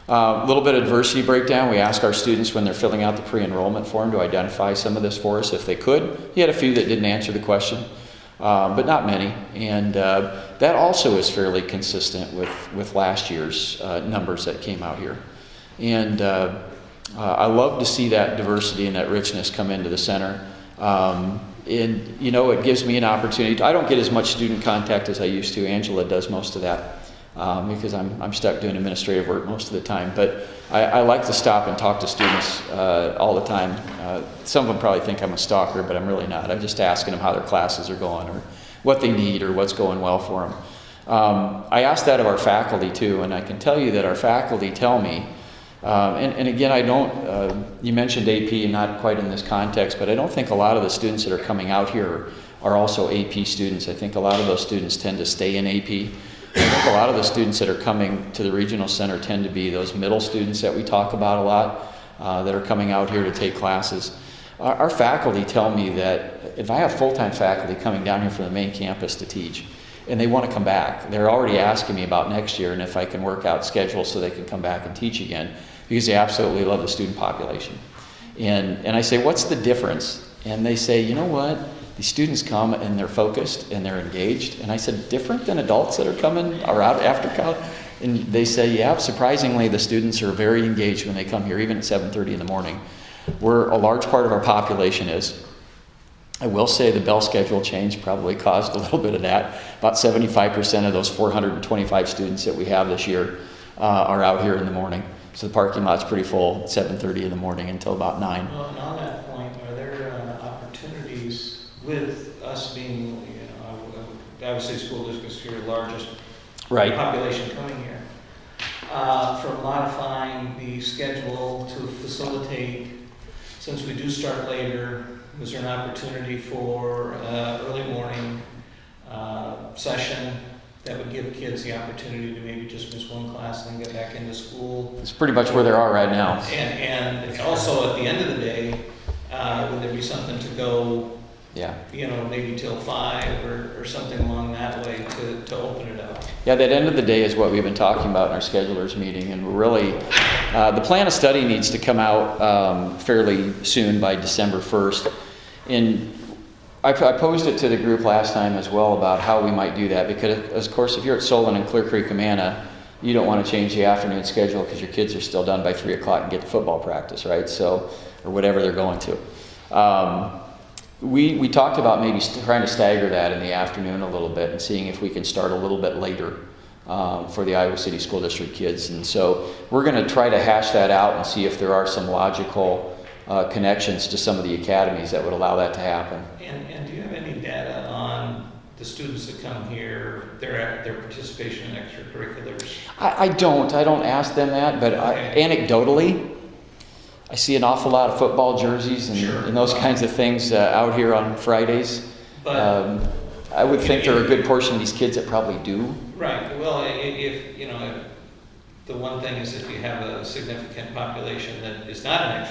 A little bit of diversity breakdown. We asked our students when they're filling out the pre-enrollment form to identify some of this for us if they could. You had a few that didn't answer the question, but not many. And that also is fairly consistent with last year's numbers that came out here. And I love to see that diversity and that richness come into the center. And, you know, it gives me an opportunity. I don't get as much student contact as I used to. Angela does most of that. Because I'm stuck doing administrative work most of the time. But I like to stop and talk to students all the time. Some of them probably think I'm a stalker, but I'm really not. I'm just asking them how their classes are going or what they need or what's going well for them. I asked that of our faculty too, and I can tell you that our faculty tell me, and again, I don't, you mentioned AP and not quite in this context, but I don't think a lot of the students that are coming out here are also AP students. I think a lot of those students tend to stay in AP. I think a lot of the students that are coming to the regional center tend to be those middle students that we talk about a lot, that are coming out here to take classes. Our faculty tell me that if I have full-time faculty coming down here from the main campus to teach, and they want to come back, they're already asking me about next year and if I can work out schedules so they can come back and teach again, because they absolutely love the student population. And I say, what's the difference? And they say, you know what? The students come and they're focused and they're engaged. And I said, different than adults that are coming or out after college? And they say, yeah, surprisingly, the students are very engaged when they come here, even at 7:30 in the morning. Where a large part of our population is. I will say the bell schedule change probably caused a little bit of that. About 75% of those 425 students that we have this year are out here in the morning. So the parking lot's pretty full at 7:30 in the morning until about 9. Well, and on that point, are there opportunities with us being, you know, obviously school districts here, largest Right. population coming here, for modifying the schedule to facilitate, since we do start later, is there an opportunity for early morning session that would give kids the opportunity to maybe just miss one class and then get back into school? It's pretty much where they are right now. And also at the end of the day, would there be something to go, Yeah. you know, maybe till 5 or something along that way to open it up? Yeah, that end of the day is what we've been talking about in our schedulers meeting, and we're really, the plan of study needs to come out fairly soon by December 1st. And I posed it to the group last time as well about how we might do that, because of course if you're at Solon and Clear Creek, Amana, you don't want to change the afternoon schedule because your kids are still done by 3 o'clock and get to football practice, right? So, or whatever they're going to. We talked about maybe trying to stagger that in the afternoon a little bit and seeing if we can start a little bit later for the Iowa City School District kids. And so we're going to try to hash that out and see if there are some logical connections to some of the academies that would allow that to happen. And do you have any data on the students that come here, their participation in extracurriculars? I don't ask them that, but Okay. Anecdotally, I see an awful lot of football jerseys and, Sure. and those kinds of things out here on Fridays. But I would think there are a good portion of these kids that probably do. right, well, if you know, the one thing is if you have a significant population that is not an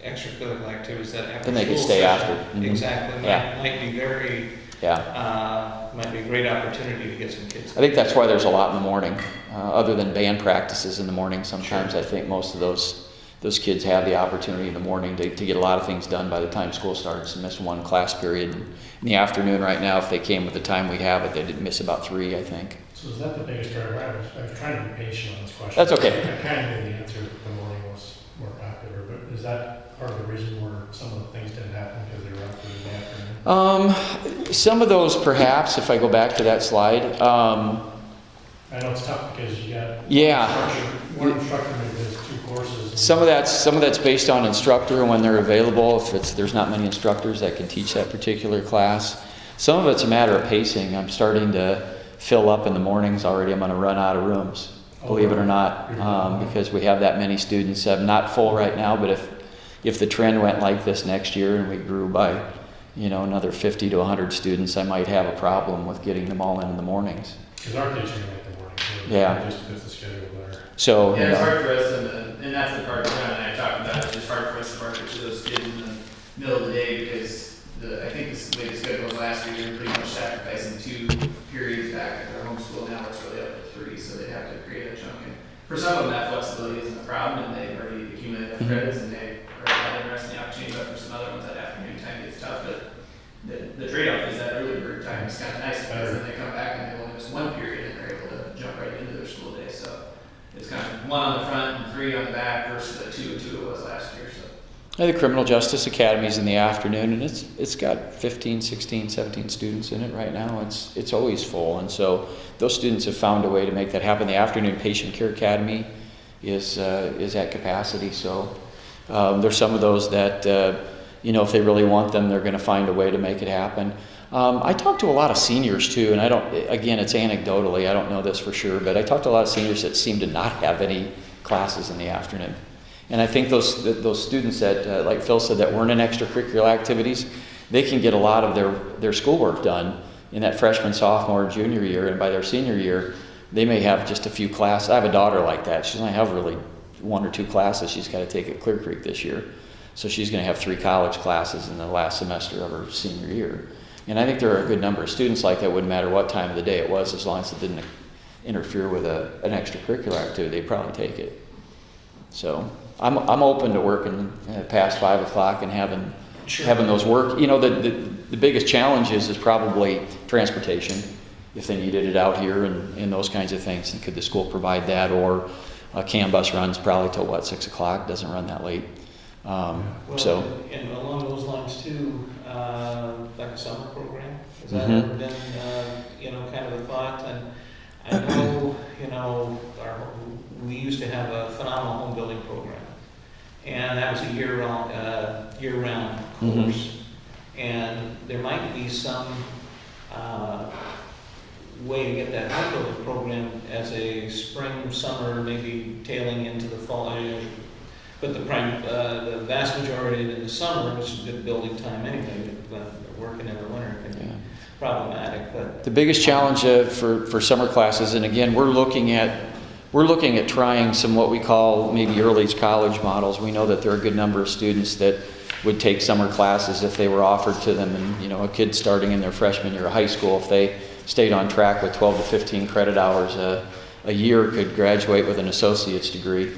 extracurricular activities that after Then they could school stay session, after. Mhm. Exactly, Yeah. might be very, Yeah, might be a great opportunity to get some kids. I think that's why there's a lot in the morning, other than band practices in the morning. Sometimes I think most of those kids have the opportunity in the morning to get a lot of things done by the time school starts and miss one class period. In the afternoon right now, if they came with the time we have it, they did miss about 3, I think. So is that the biggest driver? I was trying to be patient on this question. That's okay. I kind of knew the answer that the morning was more popular, but is that part of the reason where some of the things didn't happen because they were up in the afternoon? Some of those perhaps, if I go back to that slide. I know it's tough because you got Yeah. one instructor maybe does 2 courses. and- Some of that's based on instructor and when they're available. If there's not many instructors that can teach that particular class. Some of it's a matter of pacing. I'm starting to fill up in the mornings already. I'm going to run out of rooms, believe it or not, because we have that many students. I'm not full right now, but if the trend went like this next year and we grew by, another 50 to 100 students, I might have a problem with getting them all in the mornings. Because our teaching like the morning too. Yeah. Just fits the schedule better. So, Yeah, it's hard for us, and that's the part John and I talked about, it's just hard for us to market to those kids in the middle of the day, because I think the way the schedule was last year, you're pretty much sacrificing 2 periods back at their home school. Now it's really up to 3, so they have to create a chunk. And for some of them, that flexibility isn't a problem, and they've already accumulated enough credits, and they already had interest in the opportunity, but for some other ones, that afternoon time gets tough, but the trade-off is that early bird time is kind of nice, because then they come back and they only miss one period, and they're able to jump right into their school day, so it's kind of 1 on the front and 3 on the back versus the 2 and 2 it was last year, so. The Criminal Justice Academy's in the afternoon, and it's got 15, 16, 17 students in it right now. It's always full, and so those students have found a way to make that happen. The Afternoon Patient Care Academy is at capacity, so there's some of those that if they really want them, they're going to find a way to make it happen. I talk to a lot of seniors too, and it's anecdotally, I don't know this for sure, but I talk to a lot of seniors that seem to not have any classes in the afternoon. And I think those students that, like Phil said, that weren't in extracurricular activities, they can get a lot of their schoolwork done in that freshman, sophomore, junior year, and by their senior year, they may have just a few classes. I have a daughter like that. She's only have really 1 or 2 classes she's got to take at Clear Creek this year. So she's going to have 3 college classes in the last semester of her senior year. And I think there are a good number of students like that. Wouldn't matter what time of the day it was, as long as it didn't interfere with an extracurricular activity, they'd probably take it. So I'm open to working past 5 o'clock and having those work. The biggest challenge is probably transportation, if they needed it out here and those kinds of things. And could the school provide that? Or CAN bus runs probably till 6 o'clock, doesn't run that late. And along those lines too, like a summer program, has that ever been, kind of a thought? And I know, we used to have a phenomenal home building program, and that was a year-round course. And there might be some way to get that home building program as a spring, summer, maybe tailing into the fall. But the vast majority in the summer, which is good building time anyway, but working in the winter can be problematic. But the biggest challenge for summer classes, and again, we're looking at trying some what we call maybe early college models. We know that there are a good number of students that would take summer classes if they were offered to them, and a kid starting in their freshman year of high school, if they stayed on track with 12 to 15 credit hours a year, could graduate with an associate's degree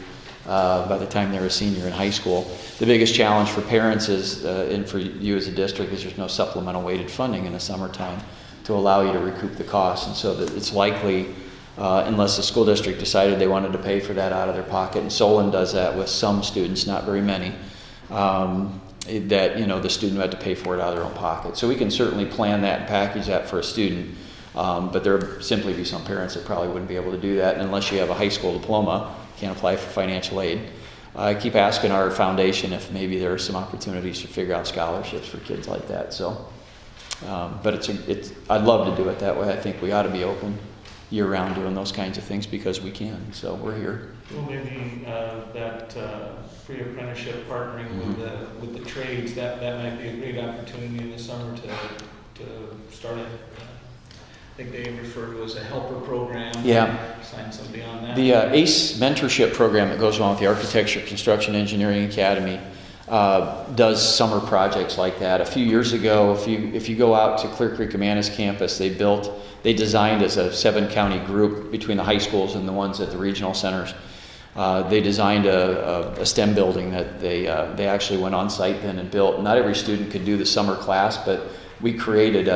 by the time they're a senior in high school. The biggest challenge for parents is, and for you as a district, is there's no supplemental weighted funding in the summertime to allow you to recoup the costs, and so that it's likely, unless the school district decided they wanted to pay for that out of their pocket, and Solon does that with some students, not very many, that the student had to pay for it out of their own pocket. So we can certainly plan that and package that for a student, but there would simply be some parents that probably wouldn't be able to do that, and unless you have a high school diploma, can't apply for financial aid. I keep asking our foundation if maybe there are some opportunities to figure out scholarships for kids like that. So, but I'd love to do it that way. I think we ought to be open year-round doing those kinds of things because we can. So we're here. well, maybe that free apprenticeship partnering with the trades, that might be a great opportunity in the summer to start it. I think they refer to it as a helper program. Yeah. Sign somebody on that. The ACE mentorship program that goes along with the Architecture, Construction, Engineering Academy does summer projects like that. A few years ago, if you go out to Clear Creek Amana's campus, they designed as a 7-county group between the high schools and the ones at the regional centers. They designed a STEM building that they actually went on site then and built. Not every student could do the summer class, but we created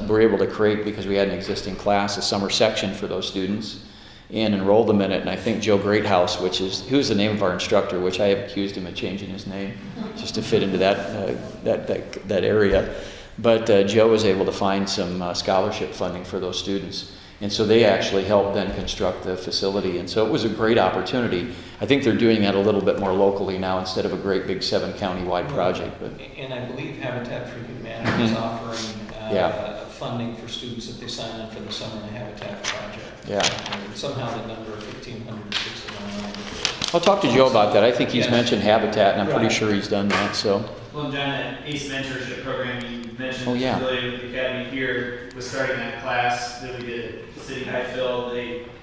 were able to create, because we had an existing class, a summer section for those students and enrolled them in it. And I think Joe Greathouse, who's the name of our instructor, which I have accused him of changing his name just to fit into that area. But Joe was able to find some scholarship funding for those students. And so they actually helped then construct the facility. And so it was a great opportunity. I think they're doing that a little bit more locally now instead of a great big 7-county-wide project. But And I believe Habitat for Humanity is offering funding for students if they sign up for the Summer in the Habitat project. Yeah. And somehow the number of 1,500 is I'll talk to Joe about that. I think he's mentioned Habitat, and I'm pretty Right. sure he's done that. So Well, John, that ACE mentorship program you mentioned, Oh, yeah. affiliated with the academy here, was starting that class that we did at City High Phil.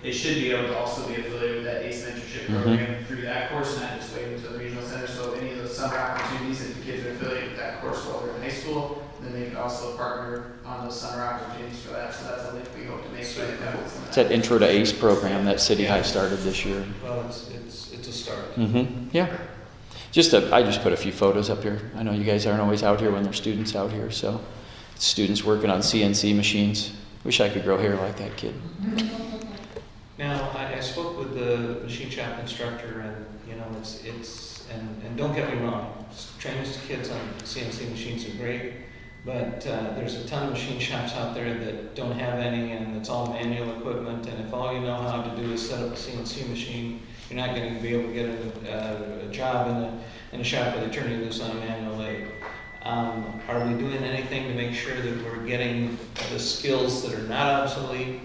They should be able to also be affiliated with that ACE mentorship program through that course, not just waiting to the regional center. So any of those summer opportunities, if the kids are affiliated with that course while they're in high school, then they can also partner on those summer opportunities for that. So that's a link we hope to make. It's that Intro to ACE program that City High started this year. Well, it's a start. Yeah. I just put a few photos up here. I know you guys aren't always out here when there's students out here, so it's students working on CNC machines. Wish I could grow hair like that kid. Now, I spoke with the machine shop instructor, and and don't get me wrong, training kids on CNC machines are great, but there's a ton of machine shops out there that don't have any, and it's all manual equipment, and if all you know how to do is set up a CNC machine, you're not going to be able to get a job in a shop where they turn you loose on a manual lathe. Are we doing anything to make sure that we're getting the skills that are not obsolete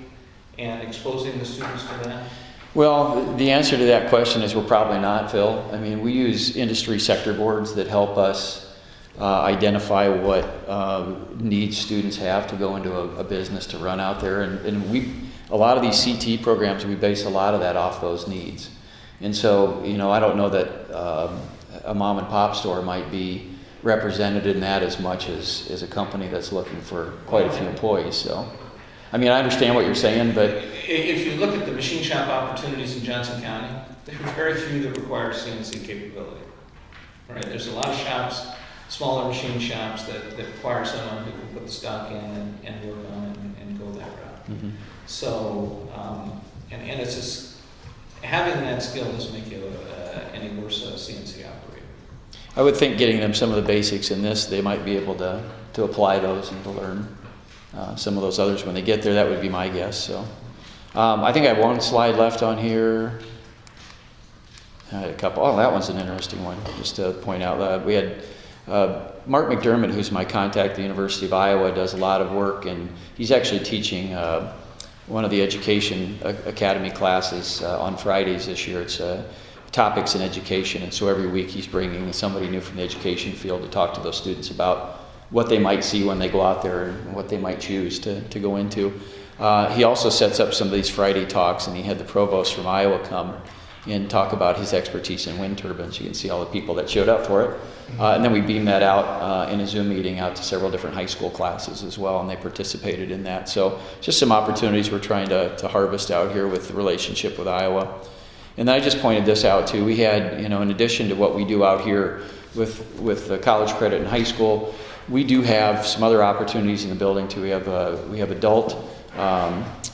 and exposing the students to that? Well, the answer to that question is we're probably not, Phil. I mean, we use industry sector boards that help us identify what needs students have to go into a business to run out there. And a lot of these CT programs, we base a lot of that off those needs. And so, I don't know that a mom and pop store might be represented in that as much as a company that's looking for quite a few employees. So, I mean, I understand what you're saying, but If you look at the machine shop opportunities in Johnson County, there are very few that require CNC capability. Right? There's a lot of shops, smaller machine shops that require someone who can put the stock in and work on it and go that route. So, and it's just, having that skill doesn't make you any worse a CNC operator. I would think getting them some of the basics in this, they might be able to apply those and to learn some of those others when they get there. That would be my guess. So, I think I have one slide left on here. I had a couple. Oh, that one's an interesting one. Just to point out, we had Mark McDermott, who's my contact at the University of Iowa, does a lot of work, and he's actually teaching one of the Education Academy classes on Fridays this year. It's topics in education, and so every week he's bringing somebody new from the education field to talk to those students about what they might see when they go out there and what they might choose to go into. He also sets up some of these Friday talks, and he had the provost from Iowa come and talk about his expertise in wind turbines. You can see all the people that showed up for it. And then we beamed that out in a Zoom meeting out to several different high school classes as well, and they participated in that. So just some opportunities we're trying to harvest out here with the relationship with Iowa. And then I just pointed this out too. We had, in addition to what we do out here with the college credit in high school, we do have some other opportunities in the building too. We have adult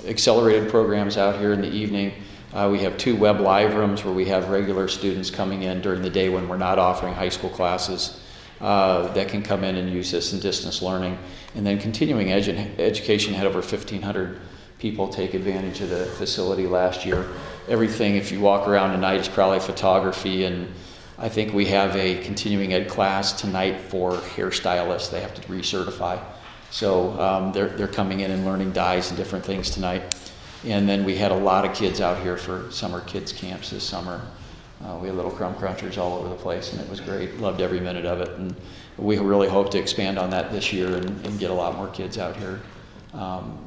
accelerated programs out here in the evening. We have 2 web live rooms where we have regular students coming in during the day when we're not offering high school classes that can come in and use this in distance learning. And then continuing education had over 1,500 people take advantage of the facility last year. Everything, if you walk around tonight, is probably photography, and I think we have a continuing ed class tonight for hairstylists. They have to recertify. So they're coming in and learning dyes and different things tonight. And then we had a lot of kids out here for summer kids camps this summer. We had little crumb crunchers all over the place, and it was great. Loved every minute of it. And we really hope to expand on that this year and get a lot more kids out here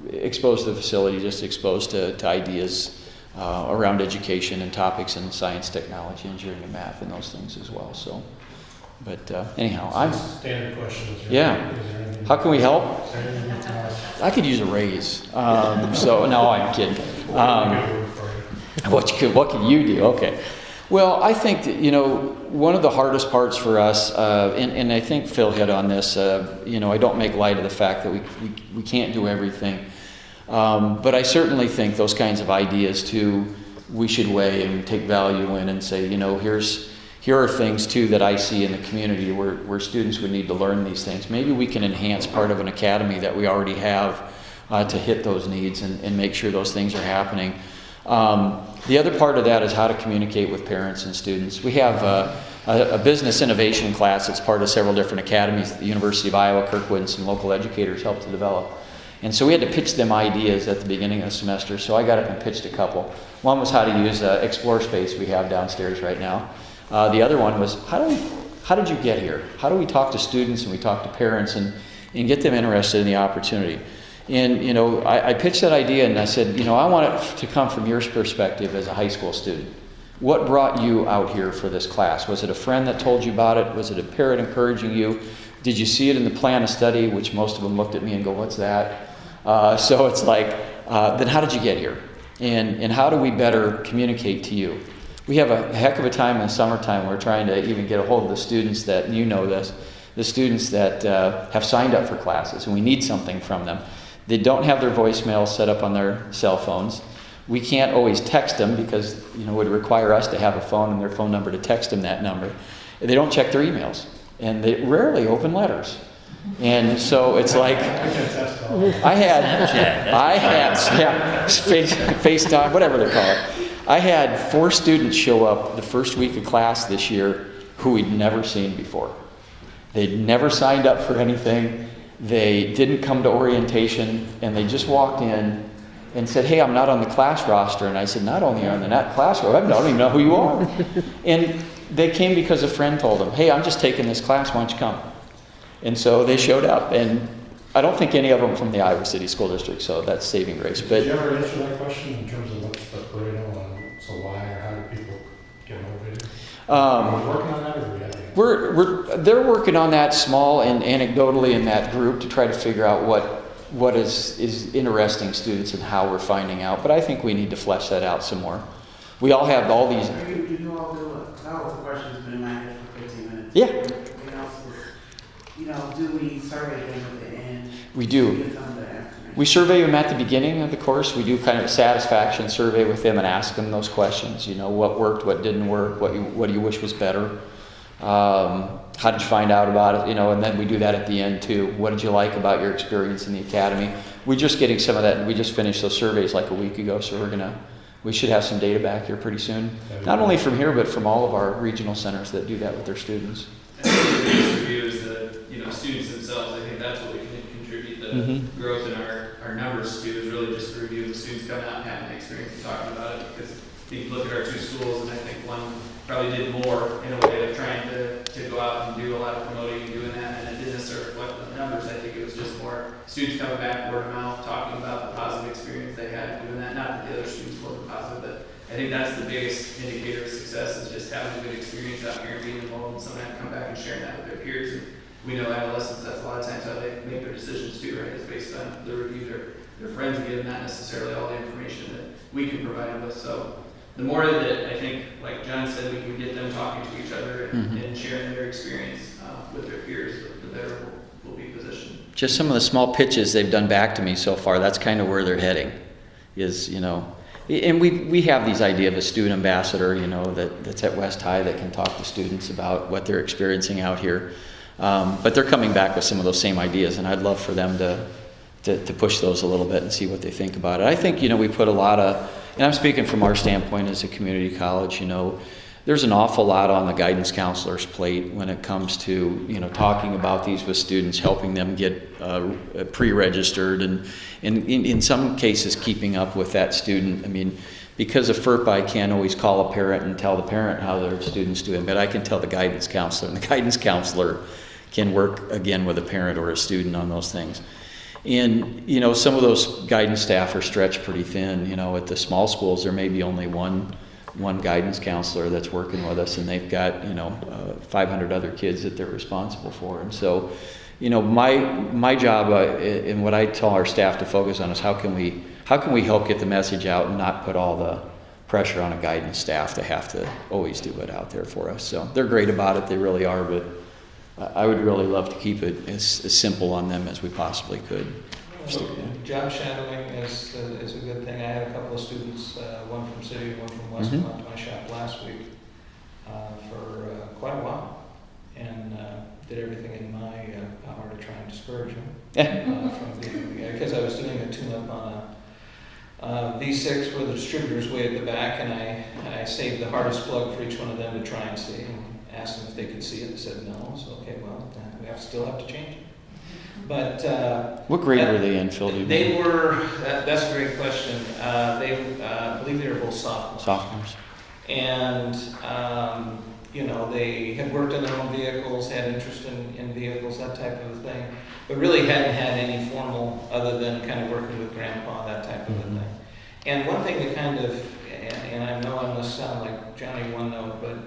exposed to the facility, just exposed to ideas around education and topics in science, technology, engineering, and math, and those things as well. So, but anyhow, Standard questions. Yeah. How can we help? I could use a raise. So no, I'm kidding. What can you do? Okay. Well, I think that, one of the hardest parts for us, and I think Phil hit on this, I don't make light of the fact that we can't do everything. But I certainly think those kinds of ideas too, we should weigh and take value in and say, here are things too that I see in the community where students would need to learn these things. Maybe we can enhance part of an academy that we already have to hit those needs and make sure those things are happening. The other part of that is how to communicate with parents and students. We have a business innovation class that's part of several different academies at the University of Iowa. Kirkwood and some local educators helped to develop. And so we had to pitch them ideas at the beginning of the semester. So I got up and pitched a couple. One was how to use Explore Space we have downstairs right now. The other one was how how did you get here? How do we talk to students and we talk to parents and get them interested in the opportunity? And, you know, I pitched that idea and I said, you know, I want it to come from your perspective as a high school student. What brought you out here for this class? Was it a friend that told you about it? Was it a parent encouraging you? Did you see it in the plan of study, which most of them looked at me and go, what's that? So it's like, then how did you get here? And how do we better communicate to you? We have a heck of a time in the summertime. We're trying to even get a hold of the students that, you know this, the students that have signed up for classes, and we need something from them. They don't have their voicemail set up on their cell phones. We can't always text them because, you know, it would require us to have a phone and their phone number to text them that number. They don't check their emails, and they rarely open letters. And so it's like, I had FaceTime, whatever they call it. I had 4 students show up the first week of class this year who we'd never seen before. They'd never signed up for anything. They didn't come to orientation, and they just walked in and said, hey, I'm not on the class roster. And I said, not only are you on the class roster, I don't even know who you are. And they came because a friend told them, hey, I'm just taking this class, why don't you come? And so they showed up, and I don't think any of them from the Iowa City School District, so that's saving grace. But did you ever answer that question in terms of what's the Pareto and so why or how do people get motivated? Are we working on that, or are we they're working on that small and anecdotally in that group to try to figure out what is interesting students and how we're finding out. But I think we need to flesh that out some more. We all have all these. Do you all do it? That was a question that's been in my head for 15 minutes. Yeah. You know, do we survey them at the end? We do. To get some of the information? We survey them at the beginning of the course. We do kind of a satisfaction survey with them and ask them those questions. You know, what worked, what didn't work, what do you wish was better? How did you find out about it? You know, and then we do that at the end too. What did you like about your experience in the academy? We're just getting some of that. We just finished those surveys like a week ago, so we should have some data back here pretty soon. Not only from here, but from all of our regional centers that do that with their students. I think the biggest review is the students themselves. I think that's what we can contribute the growth in our numbers to, is really just to review the students coming out and having the experience and talking about it. Because you look at our 2 schools, and I think one probably did more in a way of trying to go out and do a lot of promoting and doing that, and it didn't necessarily reflect the numbers. I think it was just more students coming back word of mouth, talking about the positive experience they had doing that. Not that the other students weren't positive, but I think that's the biggest indicator of success, is just having a good experience out here and being involved, and sometimes come back and sharing that with their peers. And we know adolescents, that's a lot of times how they make their decisions too, right? It's based on the review their friends give, not necessarily all the information that we can provide them with. So the more that I think, like John said, we can get them talking to each other and sharing their experience with their peers, the better we'll be positioned. Just some of the small pitches they've done back to me so far, that's kind of where they're heading, is, you know, and we have these idea of a student ambassador, you know, that's at West High that can talk to students about what they're experiencing out here. But they're coming back with some of those same ideas, and I'd love for them to push those a little bit and see what they think about it. I think, you know, we put a lot of, and I'm speaking from our standpoint as a community college, you know, there's an awful lot on the guidance counselor's plate when it comes to, you know, talking about these with students, helping them get pre-registered, and in some cases keeping up with that student. I mean, because of FERPA, I can't always call a parent and tell the parent how their student's doing, but I can tell the guidance counselor, and the guidance counselor can work again with a parent or a student on those things. And, you know, some of those guidance staff are stretched pretty thin. You know, at the small schools, there may be only one guidance counselor that's working with us, and they've got, you know, 500 other kids that they're responsible for. And so, you know, my job and what I tell our staff to focus on is how can we help get the message out and not put all the pressure on a guidance staff to have to always do it out there for us. So they're great about it, they really are, but I would really love to keep it as simple on them as we possibly could. Job shadowing is a good thing. I had a couple of students, one from City, one from West, come out to my shop last week for quite a while, and did everything in my power to try and discourage them from being, because I was doing a tune-up on a V6 where the distributor's way at the back, and I saved the hardest plug for each one of them to try and see, and asked them if they could see it. They said no, so okay, well, we still have to change it. But what grade were they in, Phil? They were. That's a great question. I believe they were both sophomores. Sophomores. And you know, they had worked in their own vehicles, had interest in vehicles, that type of a thing, but really hadn't had any formal, other than kind of working with grandpa, that type of a thing. And one thing that kind of, and I know I must sound like Johnny One Note, but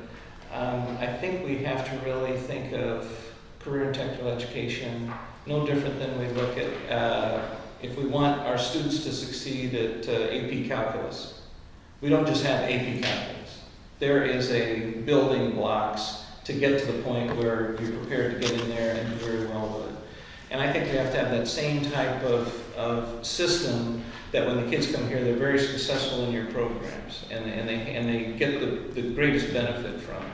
I think we have to really think of career and technical education no different than we look at, if we want our students to succeed at AP Calculus. We don't just have AP Calculus. There is a building blocks to get to the point where you're prepared to get in there and do very well with it. And I think we have to have that same type of system that when the kids come here, they're very successful in your programs and they get the greatest benefit from it.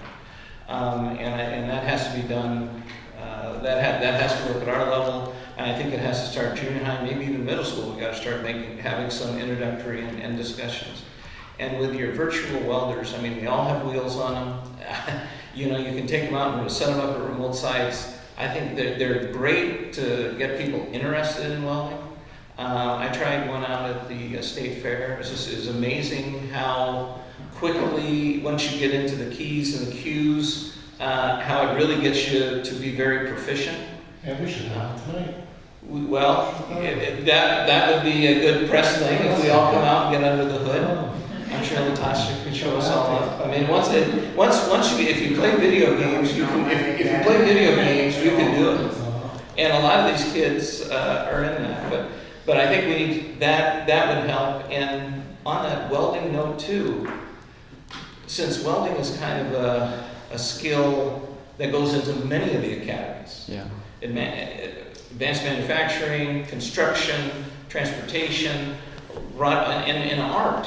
And that has to be done, that has to work at our level. And I think it has to start junior high, maybe even middle school. We got to start having some introductory and discussions. And with your virtual welders, I mean, they all have wheels on them. You know, you can take them out and set them up at remote sites. I think they're great to get people interested in welding. I tried one out at the state fair. It's amazing how quickly, once you get into the keys and the cues, how it really gets you to be very proficient. And we should have tonight. Well, that would be a good press thing if we all come out and get under the hood. I'm sure Latasha could show us all up. I mean, if you play video games, you can. If you play video games, you can do it. And a lot of these kids are in that. But I think we need that would help. And on that welding note too, since welding is kind of a skill that goes into many of the academies. Yeah. Advanced manufacturing, construction, transportation, and art.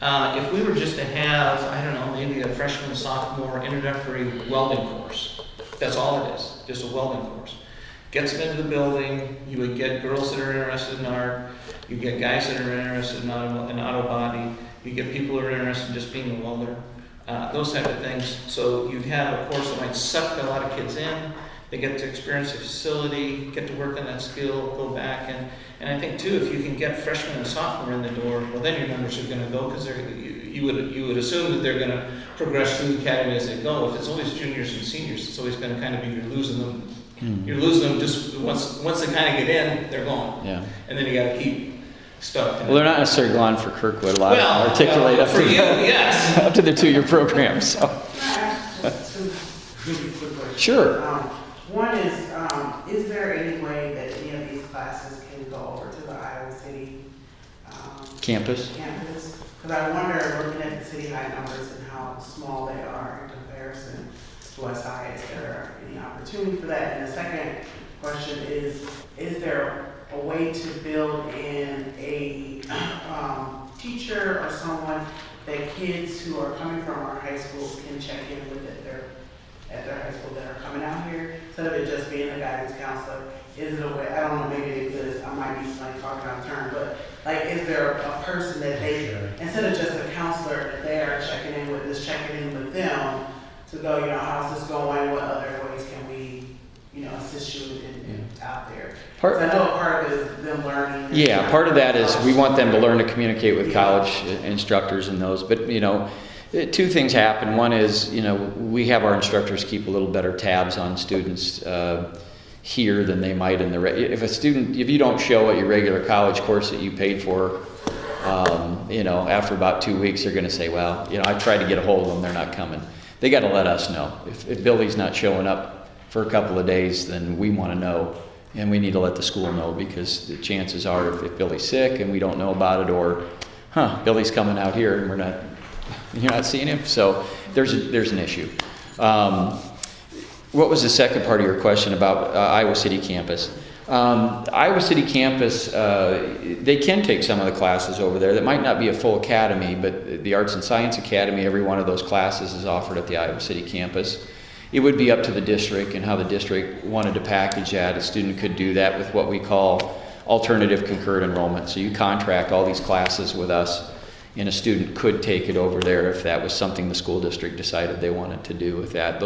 If we were just to have, I don't know, maybe a freshman, sophomore introductory welding course, that's all it is, just a welding course. Gets them into the building, you would get girls that are interested in art, you get guys that are interested in auto body, you get people that are interested in just being a welder, those type of things. So you have a course that might suck a lot of kids in. They get to experience the facility, get to work on that skill, go back. And I think too, if you can get freshmen and sophomore in the door, well then your numbers are going to go because you would assume that they're going to progress through the academy as they go. If it's always juniors and seniors, it's always going to kind of be you're losing them. You're losing them just once they kind of get in, they're gone. Yeah. And then you got to keep stuck. Well, they're not necessarily going for Kirkwood. A lot of them articulate up for to you, yes. up to the 2-year program. So. Just two really quick questions. Sure. One is there any way that any of these classes can go over to the Iowa City Campus. Because I wonder, looking at the City High numbers and how small they are in comparison to West High, is there any opportunity for that? And the second question is there a way to build in a teacher or someone that kids who are coming from our high schools can check in with at their high school that are coming out here, instead of it just being a guidance counselor? Is it a way, I don't know, maybe it exists, I might be like talking out of turn, but like, is there a person that they, instead of just a counselor that they are checking in with, is checking in with them to go, you know, how's this going, what other ways can we, you know, assist you in out there? Part, I know part of it is them learning. Yeah, part of that is we want them to learn to communicate with college instructors and those, but you know, 2 things happen. One is, you know, we have our instructors keep a little better tabs on students here than they might in the, if you don't show at your regular college course that you paid for, you know, after about 2 weeks, they're going to say, well, you know, I tried to get a hold of them, they're not coming. They got to let us know. If Billy's not showing up for a couple of days, then we want to know, and we need to let the school know, because the chances are if Billy's sick and we don't know about it, or, Billy's coming out here and you're not seeing him, so there's an issue. What was the second part of your question about Iowa City campus? Iowa City campus, they can take some of the classes over there. That might not be a full academy, but the Arts and Science Academy, every one of those classes is offered at the Iowa City campus. It would be up to the district and how the district wanted to package that. A student could do that with what we call alternative concurrent enrollment. So you contract all these classes with us, and a student could take it over there if that was something the school district decided they wanted to do with that.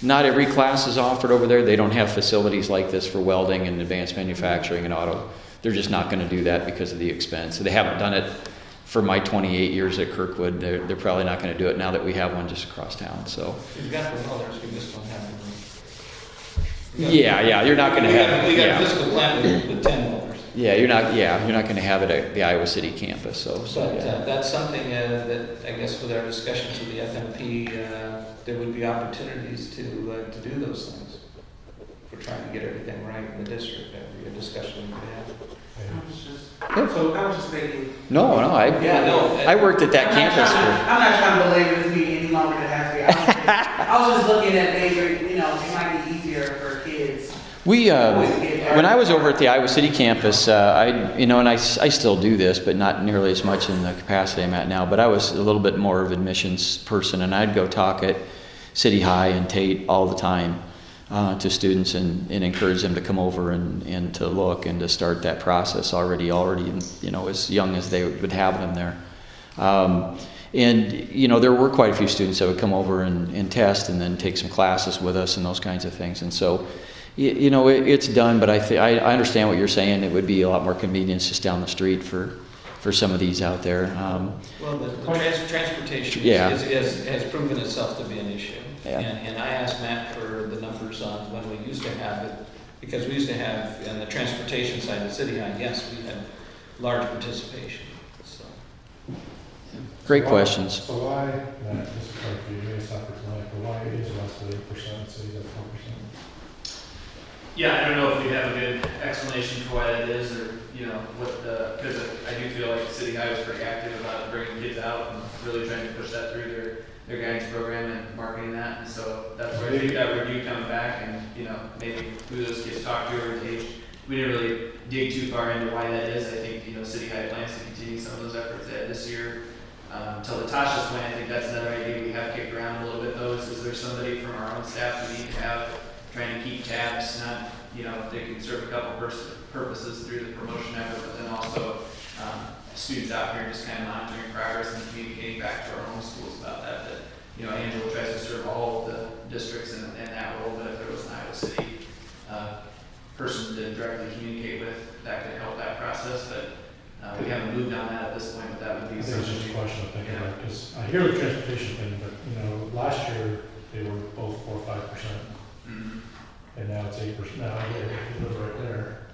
Not every class is offered over there. They don't have facilities like this for welding and advanced manufacturing and auto. They're just not going to do that because of the expense. So they haven't done it for my 28 years at Kirkwood, they're probably not going to do it now that we have one just across town. So We've got the dollars, we just don't have the room. yeah, you're not going to have We got a yeah. physical plant with $10. Yeah, you're not going to have it at the Iowa City campus. So But yeah. that's something that I guess with our discussions with the FMP, there would be opportunities to do those things. If we're trying to get everything right in the district, that would be a discussion we could have. I was just thinking. No, I worked at that campus for. I'm not trying to belabor this meeting any longer than it has to be. I was just looking at maybe, it might be easier for kids. We, when I was over at the Iowa City campus, and I still do this, but not nearly as much in the capacity I'm at now, but I was a little bit more of an admissions person, and I'd go talk at City High and Tate all the time to students and encourage them to come over and to look and to start that process already, as young as they would have them there. There were quite a few students that would come over and test and then take some classes with us and those kinds of things. And so, it's done, but I understand what you're saying. It would be a lot more convenience just down the street for some of these out there. Well, the transportation Yeah. has proven itself to be an issue. Yeah. And I asked Matt for the numbers on when we used to have it, because we used to have, on the transportation side of City High, yes, we had large participation, so. Great questions. So why, Matt, just for you, maybe stop for tonight, but why is less than 8%, cities at 4%? Yeah, I don't know if we have a good explanation for why that is, or, because I do feel like City High was pretty active about bringing kids out and really trying to push that through their guidance program and marketing that, and so that's where I think that review coming back and, maybe who those kids talk to or engage. We didn't really dig too far into why that is. I think, City High plans to continue some of those efforts they had this year. To Latasha's point, I think that's another idea we have kicked around a little bit though, is there somebody from our own staff we need to have trying to keep tabs, not, they can serve a couple purposes through the promotion effort, but then also students out here just kind of monitoring progress and communicating back to our own schools about that. Angela tries to serve all of the districts in that role, but if there was an Iowa City person to directly communicate with, that could help that process, but we haven't moved on that at this point, but that would I be think it's just a question of thinking about, because I hear the transportation thing, but, last year they were both 4 or 5%, and now it's 8%. Now, you live right there.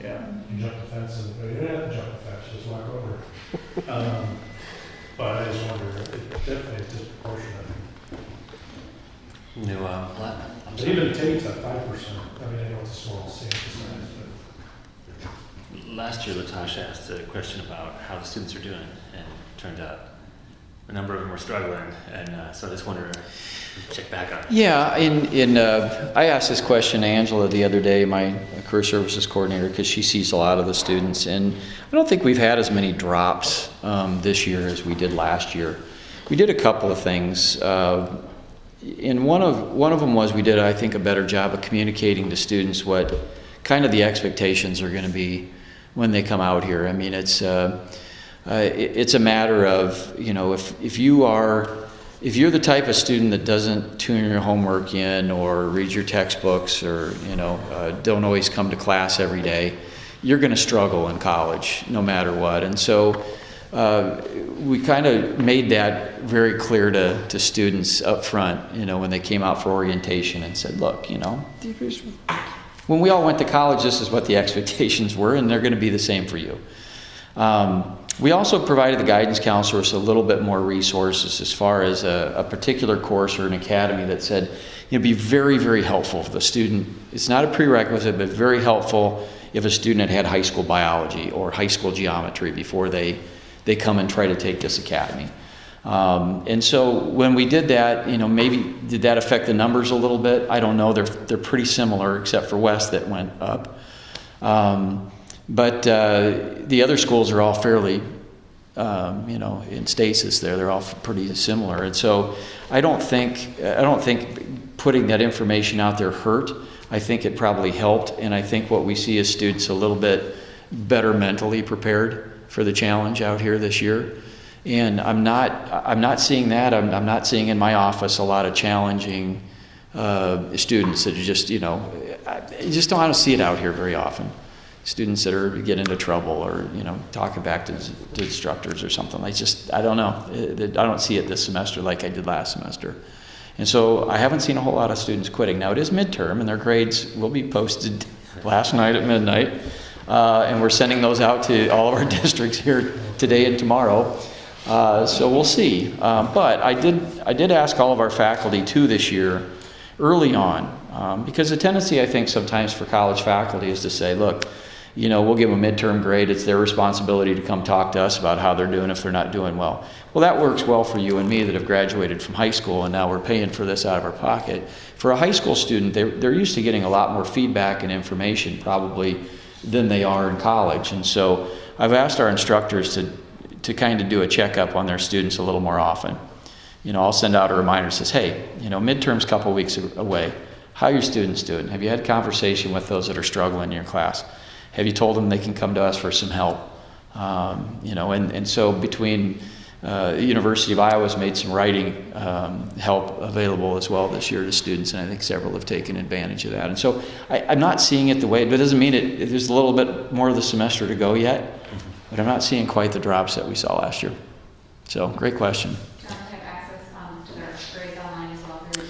Yeah. You jump the fence and, you don't have to jump the fence, just walk over. But I just wonder, it definitely is disproportionate. But even Tate's at 5%. I mean, I know it's a small sample size, but. Last year, Latasha asked a question about how the students are doing, and it turned out a number of them were struggling, and so I just wanted to check back on it. Yeah, I asked this question to Angela the other day, my career services coordinator, because she sees a lot of the students, and I don't think we've had as many drops this year as we did last year. We did a couple of things. And one of them was we did, I think, a better job of communicating to students what kind of the expectations are going to be when they come out here. I mean, it's a matter of, if you're the type of student that doesn't tune your homework in or read your textbooks or, don't always come to class every day, you're going to struggle in college no matter what. And so we kind of made that very clear to students up front, when they came out for orientation and said, look, when we all went to college, this is what the expectations were, and they're going to be the same for you. We also provided the guidance counselors a little bit more resources as far as a particular course or an academy that said, it'd be very, very helpful for the student. It's not a prerequisite, but very helpful if a student had high school biology or high school geometry before they come and try to take this academy. And so when we did that, maybe did that affect the numbers a little bit? I don't know. They're pretty similar except for West that went up. But the other schools are all fairly, in stasis there. They're all pretty similar. And so I don't think putting that information out there hurt. I think it probably helped. And I think what we see is students a little bit better mentally prepared for the challenge out here this year. And I'm not seeing that. I'm not seeing in my office a lot of challenging students that are just, I just don't want to see it out here very often. students that are get into trouble or, you know, talking back to instructors or something. I don't know. I don't see it this semester like I did last semester. And so I haven't seen a whole lot of students quitting. Now it is midterm and their grades will be posted last night at midnight. And we're sending those out to all of our districts here today and tomorrow. So we'll see. But I did ask all of our faculty too this year, early on, because the tendency I think sometimes for college faculty is to say, look, you know, we'll give them a midterm grade. It's their responsibility to come talk to us about how they're doing if they're not doing well. Well, that works well for you and me that have graduated from high school and now we're paying for this out of our pocket. For a high school student, they're used to getting a lot more feedback and information probably than they are in college. And so I've asked our instructors to kind of do a checkup on their students a little more often. You know, I'll send out a reminder that says, hey, you know, midterm's a couple weeks away. How are your students doing? Have you had a conversation with those that are struggling in your class? Have you told them they can come to us for some help? You know, and so between the University of Iowa's made some writing help available as well this year to students, and I think several have taken advantage of that. And so I'm not seeing it the way, but it doesn't mean there's a little bit more of the semester to go yet, but I'm not seeing quite the drops that we saw last year. So, great question. Have access to their grades online as well through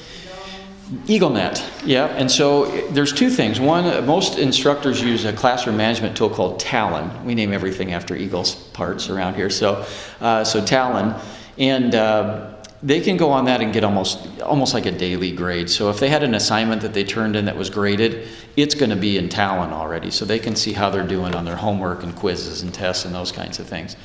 EagleNet, yeah, and so there's two things. One, most instructors use a classroom management tool called Talon. We name everything after Eagles parts around here, so Talon, and they can go on that and get almost like a daily grade. So if they had an assignment that they turned in that was graded, it's going to be in Talon already, so they can see how they're doing on their homework and quizzes and tests and those kinds of things.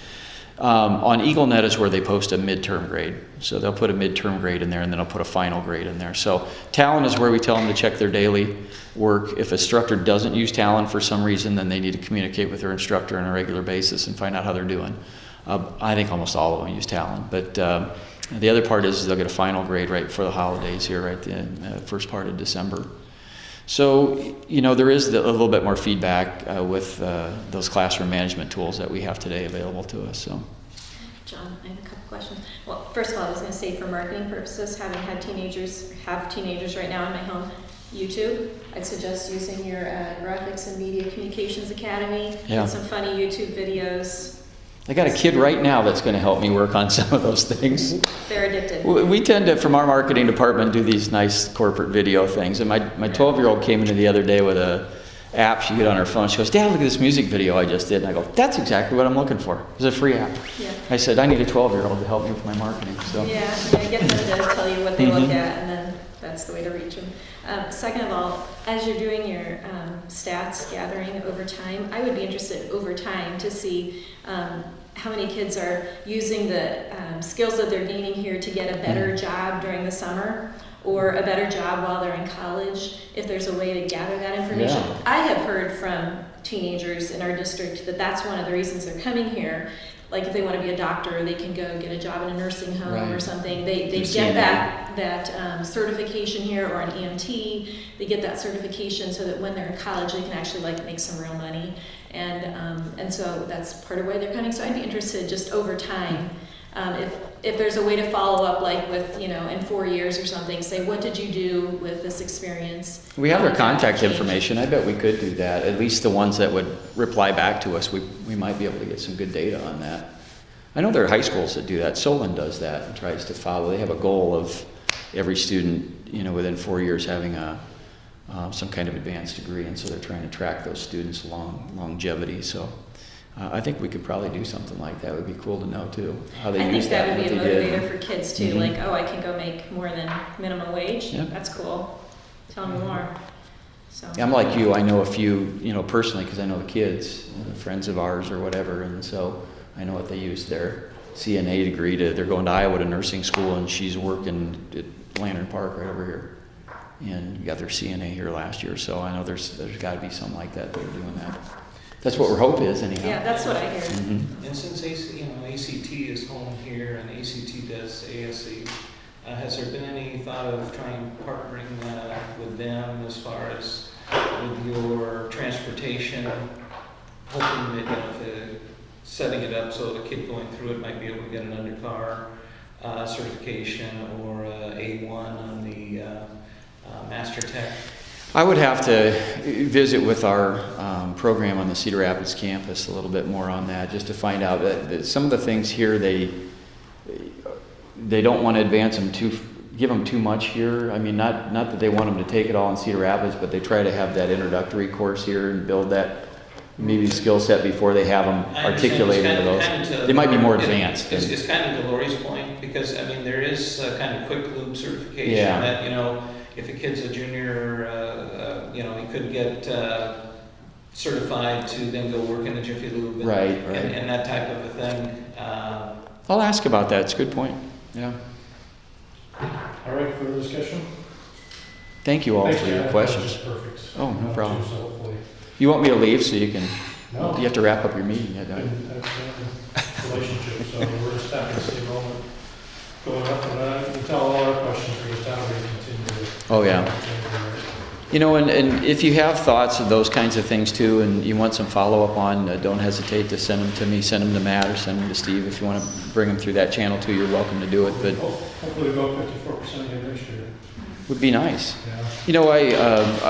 On EagleNet is where they post a midterm grade. So they'll put a midterm grade in there and then they'll put a final grade in there. So Talon is where we tell them to check their daily work. If an instructor doesn't use Talon for some reason, then they need to communicate with their instructor on a regular basis and find out how they're doing. I think almost all of them use Talon. But the other part is they'll get a final grade right before the holidays here, right in the first part of December. So, you know, there is a little bit more feedback with those classroom management tools that we have today available to us. So, John, I have a couple questions. Well, first of all, I was going to say for marketing purposes, having had teenagers right now in my home, YouTube, I'd suggest using your Graphics and Media Communications Academy. Yeah. Get some funny YouTube videos. I got a kid right now that's going to help me work on some of those things. They're addicted. We tend to, from our marketing department, do these nice corporate video things. And my 12-year-old came into the other day with a app she get on her phone. She goes, Dad, look at this music video I just did. And I go, that's exactly what I'm looking for. It's a free app. Yeah. I said, I need a 12-year-old to help me with my marketing. So. Yeah, get them to tell you what they look at, and then that's the way to reach them. Second of all, as you're doing your stats gathering over time, I would be interested over time to see how many kids are using the skills that they're gaining here to get a better job during the summer or a better job while they're in college, if there's a way to gather that information. Yeah. I have heard from teenagers in our district that that's one of the reasons they're coming here. Like if they want to be a doctor, they can go get a job in a nursing home or something. They get that certification here, or an EMT. They get that certification so that when they're in college, they can actually make some real money. And so that's part of why they're coming. So I'd be interested just over time, if there's a way to follow up, like with, in 4 years or something, say, what did you do with this experience? We have their contact information. I bet we could do that. At least the ones that would reply back to us, we might be able to get some good data on that. I know there are high schools that do that. Solon does that and tries to follow. They have a goal of every student, within 4 years having some kind of advanced degree, and so they're trying to track those students' longevity. So I think we could probably do something like that. It would be cool to know too how they use that. I think that would be a motivator for kids too. Mm-hmm. I can go make more than minimum wage. Yep. That's cool. Tell me more. So. Yeah, I'm like you. I know a few, personally, because I know the kids, friends of ours or whatever, and so I know what they use their CNA degree to. They're going to Iowa to nursing school, and she's working at Lantern Park right over here, and got their CNA here last year. So I know there's got to be something like that that are doing that. That's what our hope is, anyhow. Yeah, that's what I hear. Mm-hmm. And since ACT is home here and ACT does ASC, has there been any thought of trying partnering with them as far as with your transportation, hoping that setting it up so the kid going through it might be able to get an undercar certification or A1 on the Master Tech? I would have to visit with our program on the Cedar Rapids campus a little bit more on that, just to find out that some of the things here, they don't want to advance them give them too much here. I mean, not that they want them to take it all in Cedar Rapids, but they try to have that introductory course here and build that maybe skill set before they have them I understand. articulated It's into kind those. of They might be more advanced. It's kind of to Lori's point, because, I mean, there is kind of quick loop certification Yeah. that, you know, if a kid's a junior, you know, he could get certified to then go work in a Jiffy Lube. And, Right. and that type of a thing. I'll ask about that. It's a good point. Yeah. All right, further discussion? Thank you all Thanks, for your Jack. That questions. was just perfect. Oh, no problem. So hopefully, You want me to leave so you can, no. you have to wrap up your meeting. Been outstanding relationship, so we're just happy to see enrollment going up, and we can tell all our questions, we're just happy to continue to. Oh, yeah. continue to- You know, and if you have thoughts of those kinds of things too, and you want some follow-up on, don't hesitate to send them to me, send them to Matt, or send them to Steve. If you want to bring them through that channel too, you're welcome to do it, but Hopefully go 54% again next year. would be nice. Yeah. You know,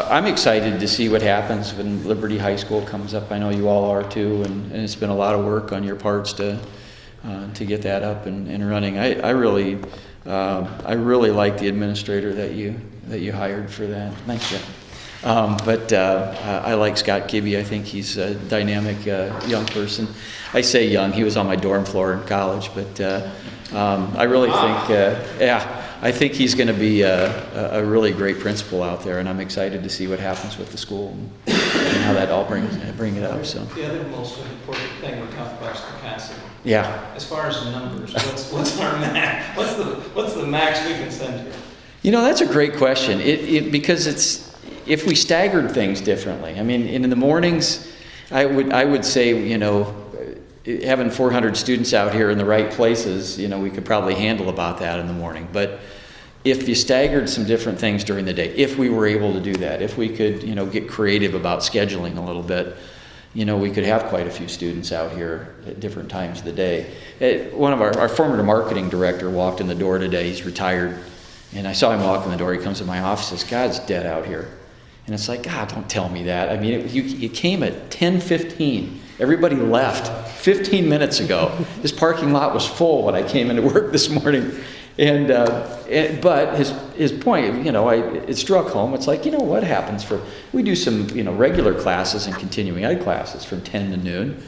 I'm excited to see what happens when Liberty High School comes up. I know you all are too, and it's been a lot of work on your parts to get that up and running. I really like the administrator that you hired for that. Thanks, Jeff. But I like Scott Kibbe. I think he's a dynamic young person. I say young, he was on my dorm floor in college, but I really think, I think he's going to be a really great principal out there, and I'm excited to see what happens with the school and how that all bring it up. So The other most important thing we talked about is capacity. yeah. As far as numbers, what's our max? What's the max we can send here? You know, that's a great question. Because if we staggered things differently. I mean, in the mornings, I would say, you know, having 400 students out here in the right places, you know, we could probably handle about that in the morning. But if you staggered some different things during the day, if we were able to do that, if we could, you know, get creative about scheduling a little bit, you know, we could have quite a few students out here at different times of the day. One of our former marketing director walked in the door today. He's retired. And I saw him walk in the door. He comes to my office and says, "God's dead out here." And it's like, God, don't tell me that. I mean, you came at 10:15. Everybody left 15 minutes ago. This parking lot was full when I came into work this morning. But his point, you know, it struck home. It's like, you know, what happens we do some, you know, regular classes and continuing ed classes from 10 to noon.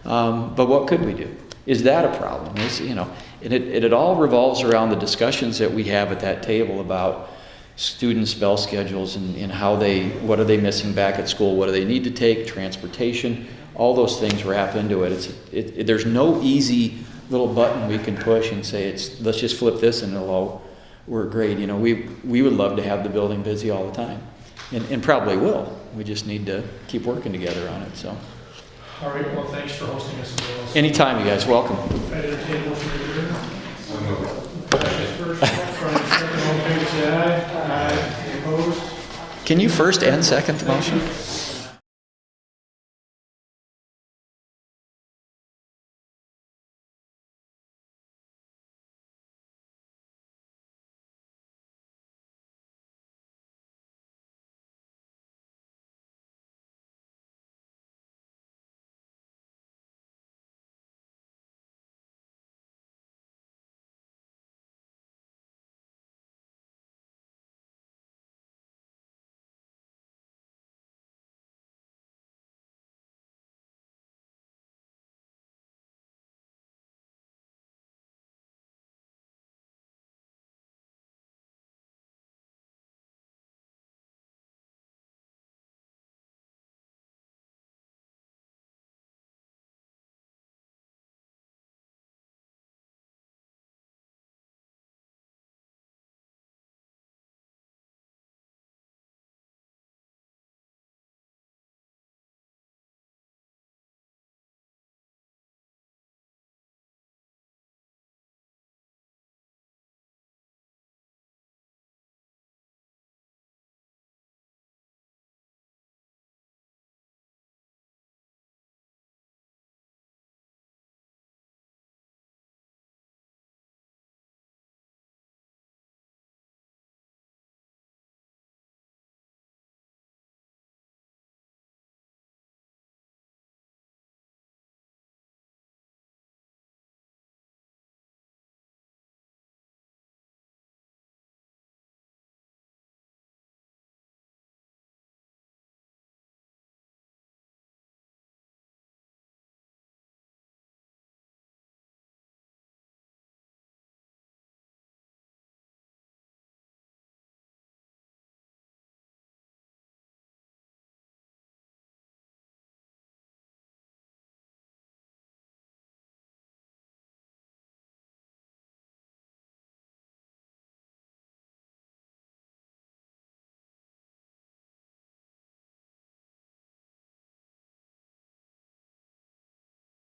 But what could we do? Is that a problem? You know, and it all revolves around the discussions that we have at that table about student spell schedules and what are they missing back at school? What do they need to take? Transportation, all those things wrap into it. There's no easy little button we can push and say let's just flip this and it'll all work great. You know, we would love to have the building busy all the time, and probably will. We just need to keep working together on it. So, All right, well, thanks for hosting us. anytime, you guys, welcome. I entertain a motion to adjourn. First, Brian, second, all in favor, say aye. Aye. Any opposed? Can you first and second the motion?